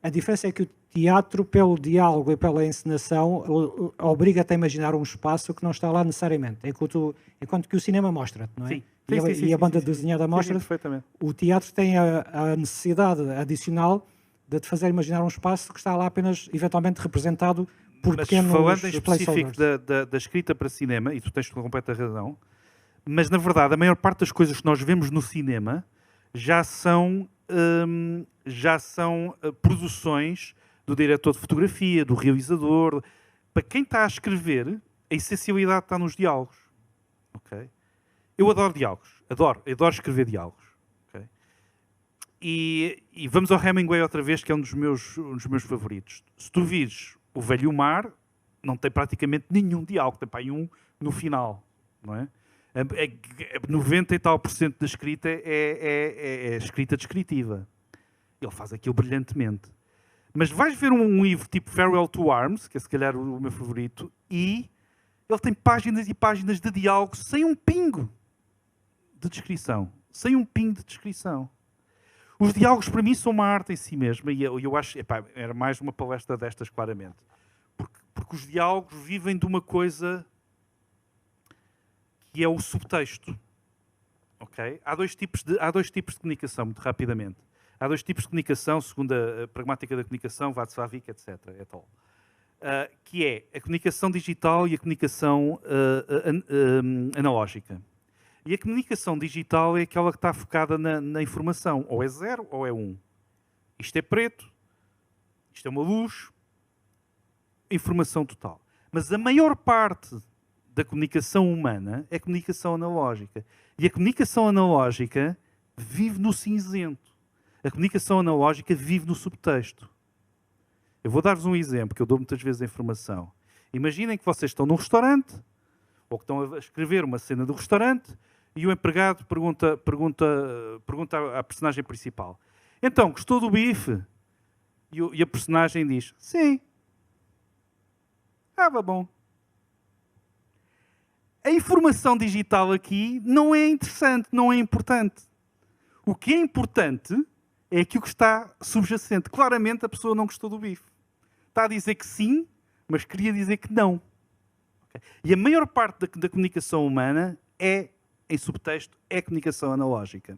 S1: a diferença é que o teatro, pelo diálogo e pela encenação, obriga-te a imaginar um espaço que não está lá necessariamente, enquanto que o cinema mostra-te, não é?
S2: Sim.
S1: E a banda desenhada mostra-te. O teatro tem a necessidade adicional de te fazer imaginar um espaço que está lá apenas, eventualmente, representado por pequenos
S2: falando em específico da escrita para cinema, e tu tens completa razão, mas, na verdade, a maior parte das coisas que nós vemos no cinema já são produções do diretor de fotografia, do realizador. Para quem está a escrever, a essencialidade está nos diálogos. Okay? Eu adoro diálogos. Adoro escrever diálogos. Okay? E vamos ao Hemingway outra vez, que é um dos meus favoritos. Se tu vires O Velho e o Mar, não tem praticamente nenhum diálogo. Tem para aí um no final. Não é? 90 e tal % da escrita é escrita descritiva. Ele faz aquilo brilhantemente. Mas vais ver um livro tipo Farewell to Arms, que é se calhar o meu favorito, e ele tem páginas e páginas de diálogo sem um pingo de descrição. Sem um pingo de descrição. Os diálogos para mim são uma arte em si mesma, e eu acho, era mais uma palestra destas, claramente. Porque os diálogos vivem de uma coisa que é o subtexto. Okay? Há dois tipos de comunicação, muito rapidamente. Há 2 tipos de comunicação, segundo a pragmática da comunicação, Václavic, etc. Que é a comunicação digital e a comunicação analógica. E a comunicação digital é aquela que está focada na informação. Ou é 0 ou é 1. Isto é preto, isto é uma luz, informação total. Mas a maior parte da comunicação humana é a comunicação analógica. E a comunicação analógica vive no cinzento. A comunicação analógica vive no subtexto. Eu vou dar-vos um exemplo, que eu dou muitas vezes a informação. Imaginem que vocês estão num restaurante, ou que estão a escrever uma cena do restaurante, e o empregado pergunta à personagem principal: então, gostou do bife? E a personagem diz: sim. Estava bom. A informação digital aqui não é interessante, não é importante. O que é importante é aquilo que está subjacente. Claramente a pessoa não gostou do bife. Está a dizer que sim, mas queria dizer que não. Okay? E a maior parte da comunicação humana é, em subtexto, é comunicação analógica.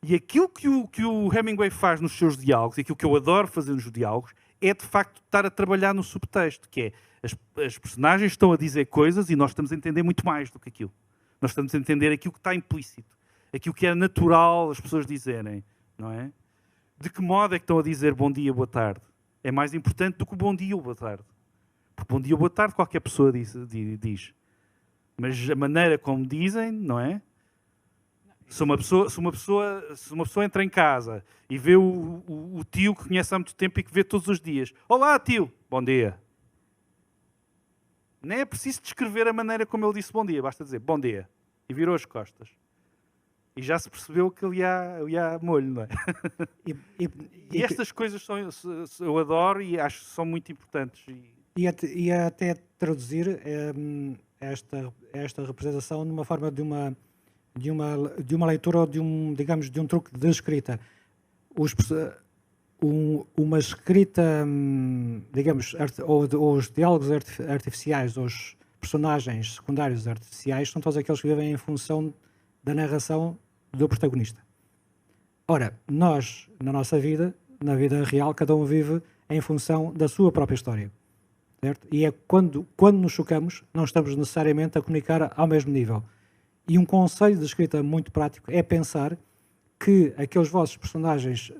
S2: E aquilo que o Hemingway faz nos seus diálogos, e aquilo que eu adoro fazer nos diálogos, é de facto estar a trabalhar no subtexto, que é as personagens estão a dizer coisas e nós estamos a entender muito mais do que aquilo. Nós estamos a entender aquilo que está implícito, aquilo que é natural as pessoas dizerem, não é? De que modo é que estão a dizer bom dia, boa tarde? É mais importante do que o bom dia ou boa tarde. Porque bom dia ou boa tarde qualquer pessoa diz. Mas a maneira como dizem, não é? Se uma pessoa entra em casa e vê o tio que conhece há muito tempo e que vê todos os dias. Olá, tio! Bom dia. Nem é preciso descrever a maneira como ele disse bom dia. Basta dizer bom dia. E virou as costas. E já se percebeu que ele ia molho, não é? E estas coisas eu adoro e acho que são muito importantes.
S1: E até traduzir esta representação numa forma de uma leitura ou digamos, de um truque de escrita. Uma escrita, digamos, ou os diálogos artificiais, ou os personagens secundários artificiais, são todos aqueles que vivem em função da narração do protagonista. Ora, nós, na nossa vida, na vida real, cada um vive em função da sua própria história. Certo? E é quando nos chocamos, não estamos necessariamente a comunicar ao mesmo nível. E um conselho de escrita muito prático é pensar que aqueles vossos personagens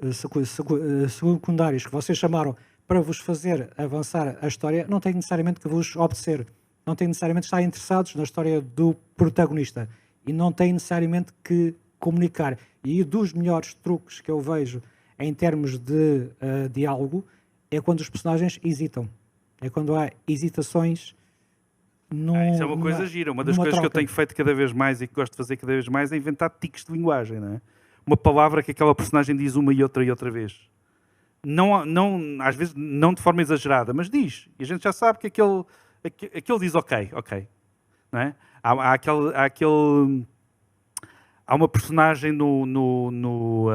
S1: secundários que vocês chamaram para vos fazer avançar a história não têm necessariamente que vos obedecer, não têm necessariamente que estar interessados na história do protagonista e não têm necessariamente que comunicar. E dos melhores truques que eu vejo em termos de diálogo é quando os personagens hesitam. É quando há hesitações.
S2: Isso é uma coisa gira. Uma das coisas que eu tenho feito cada vez mais e que gosto de fazer cada vez mais é inventar tiques de linguagem, não é? Uma palavra que aquela personagem diz uma e outra vez. Às vezes não de forma exagerada, mas diz. E a gente já sabe que aquele diz ok. Não é? Há uma personagem no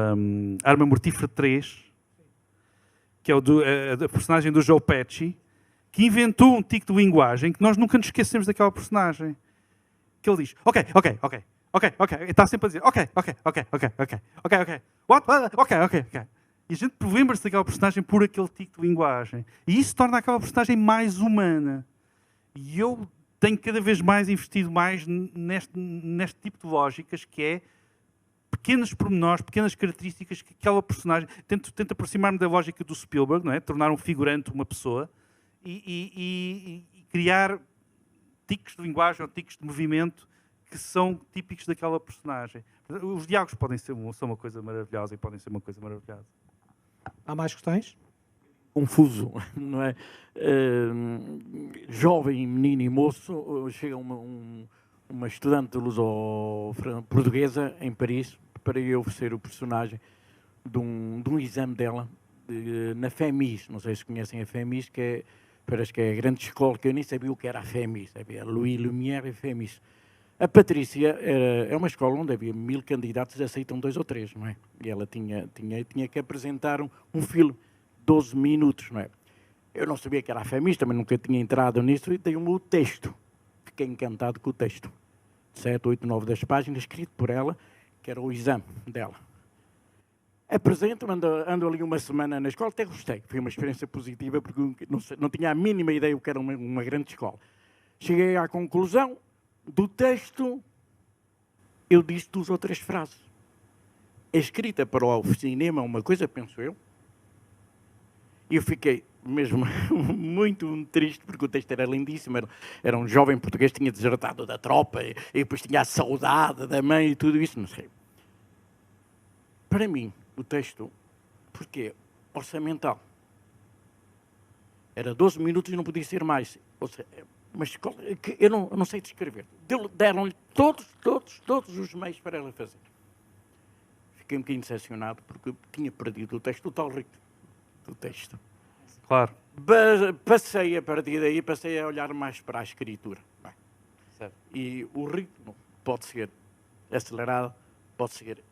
S2: Arma Mortífera 3, que é a personagem do Joe Pesci, que inventou um tique de linguagem que nós nunca nos esquecemos daquela personagem. Que ele diz, ok. Ele está sempre a dizer, ok. What? Ok. E a gente lembra-se daquela personagem por aquele tique de linguagem. E isso torna aquela personagem mais humana. E eu tenho cada vez mais investido mais neste tipo de lógicas, que é pequenos pormenores, pequenas características que aquela personagem... Tento aproximar-me da lógica do Spielberg, não é? Tornar um figurante uma pessoa e criar tiques de linguagem ou tiques de movimento que são típicos daquela personagem. Os diálogos podem ser uma coisa maravilhosa e podem ser uma coisa maravilhosa.
S1: Há mais questões?
S4: Confuso, não é? Jovem, menino e moço, chega uma estudante luso-portuguesa em Paris para eu ser o personagem de um exame dela na FEMIS. Não sei se conhecem a FEMIS, parece que é a grande escola, que eu nem sabia o que era a FEMIS. Havia Louis Lumière e FEMIS. A Patrícia é uma escola onde havia 1000 candidatos e aceitam 2 ou 3, não é? E ela tinha que apresentar um filme, 12 minutos, não é? Eu não sabia que era a FEMIS, também nunca tinha entrado nisso, e dei-me o texto. Fiquei encantado com o texto. 7, 8, 9 das páginas, escrito por ela, que era o exame dela. Apresento-me, ando ali uma semana na escola, até gostei. Foi uma experiência positiva, porque não tinha a mínima ideia do que era uma grande escola. Cheguei à conclusão do texto, eu disse 2 ou 3 frases. A escrita para o cinema é uma coisa, penso eu, e eu fiquei mesmo muito triste, porque o texto era lindíssimo. Era um jovem português que tinha desertado da tropa e depois tinha a saudade da mãe e tudo isso, não sei. Para mim, o texto, porquê? Orçamental. Era 12 minutos e não podia ser mais. Ou seja, uma escola que eu não sei descrever. Deram-lhe todos os meios para ela fazer. Fiquei um bocadinho decepcionado porque tinha perdido o texto, o tal ritmo do texto.
S2: Claro.
S4: Passei a partir daí, passei a olhar mais para a escritura. Bem, Certo. E o ritmo pode ser acelerado, pode ser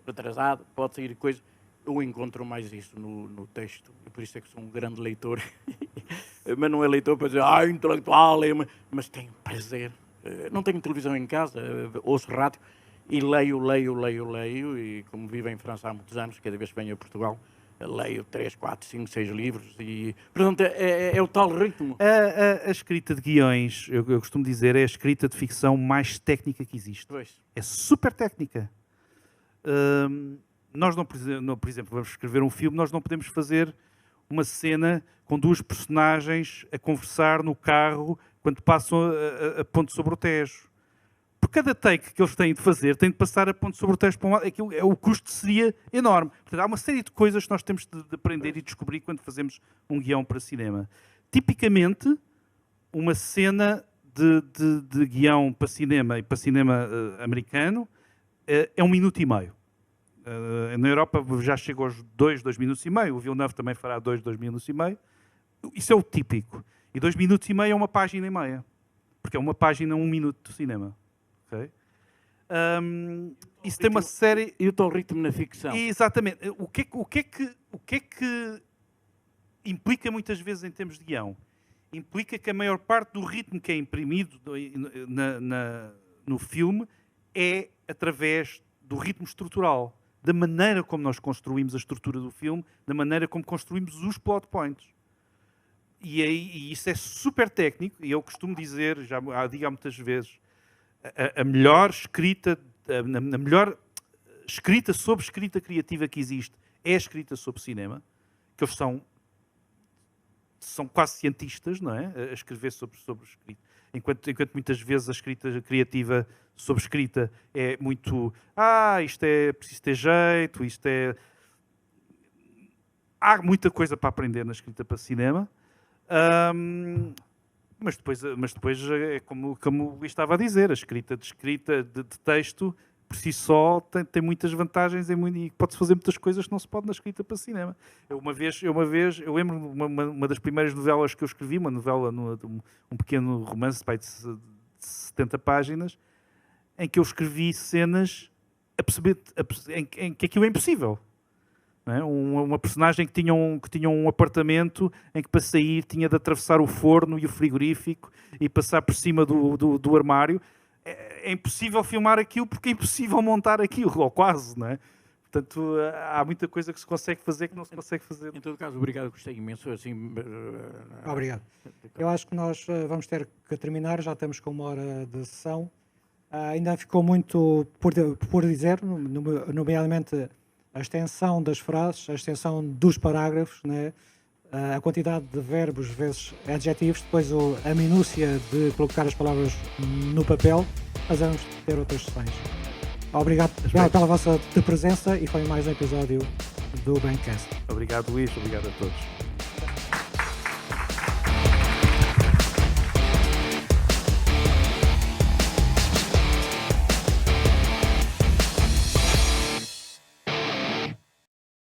S4: atrasado, pode ser coisa. Eu encontro mais isso no texto, e por isso é que sou um grande leitor. Mas não é leitor para dizer, intelectual, mas tenho prazer. Não tenho televisão em casa, ouço rádio e leio. E como vivo em França há muitos anos, cada vez que venho a Portugal, leio 3, 4, 5, 6 livros. E, portanto, é o tal ritmo.
S2: A escrita de guiões, eu costumo dizer, é a escrita de ficção mais técnica que existe.
S4: Pois.
S2: É super técnica. Nós não, por exemplo, vamos escrever um filme, nós não podemos fazer uma cena com duas personagens a conversar no carro quando passam a ponte sobre o Tejo. Por cada take que eles têm de fazer, têm de passar a ponte sobre o Tejo para um lado. O custo seria enorme. Portanto, há uma série de coisas que nós temos de aprender e descobrir quando fazemos um guião para cinema. Tipicamente, uma cena de guião para cinema e para cinema americano é 1 minuto e meio. Na Europa já chega aos 2 minutos e meio. O Villeneuve também fará 2 minutos e meio. Isso é o típico. E 2 minutos e meio é uma página e meia. Porque é uma página, 1 minuto de cinema. Okay? Isso tem uma série...
S4: E o tal ritmo na ficção.
S2: Exatamente. O que é que implica muitas vezes em termos de guião? Implica que a maior parte do ritmo que é imprimido no filme é através do ritmo estrutural, da maneira como nós construímos a estrutura do filme, da maneira como construímos os plot points. E isso é super técnico, e eu costumo dizer, já digo há muitas vezes, a melhor escrita, a melhor escrita sobre escrita criativa que existe é a escrita sobre cinema, que eles são quase cientistas, não é? A escrever sobre escrita. Enquanto muitas vezes a escrita criativa sobre escrita é muito isto é preciso ter jeito, isto é... Há muita coisa para aprender na escrita para cinema, mas depois é como o Luís estava a dizer, a escrita de texto por si só tem muitas vantagens e pode-se fazer muitas coisas que não se pode na escrita para cinema. Eu lembro uma das primeiras novelas que eu escrevi, uma novela, um pequeno romance de 70 páginas, em que eu escrevi cenas em que aquilo é impossível. Não é? Uma personagem que tinha um apartamento em que para sair tinha de atravessar o forno e o frigorífico e passar por cima do armário. É impossível filmar aquilo porque é impossível montar aquilo, ou quase, não é? Portanto, há muita coisa que se consegue fazer que não se consegue fazer.
S4: Em todo caso, obrigado, gostei imenso. Assim,
S1: Obrigado. Eu acho que nós vamos ter que terminar, já estamos com 1 hora de sessão. Ainda ficou muito por dizer, nomeadamente a extensão das frases, a extensão dos parágrafos, né? A quantidade de verbos vezes adjetivos, depois a minúcia de colocar as palavras no papel, mas vamos ter outras sessões. Obrigado pela vossa presença e foi mais um episódio do Bancast.
S2: Obrigado, Luís. Obrigado a todos.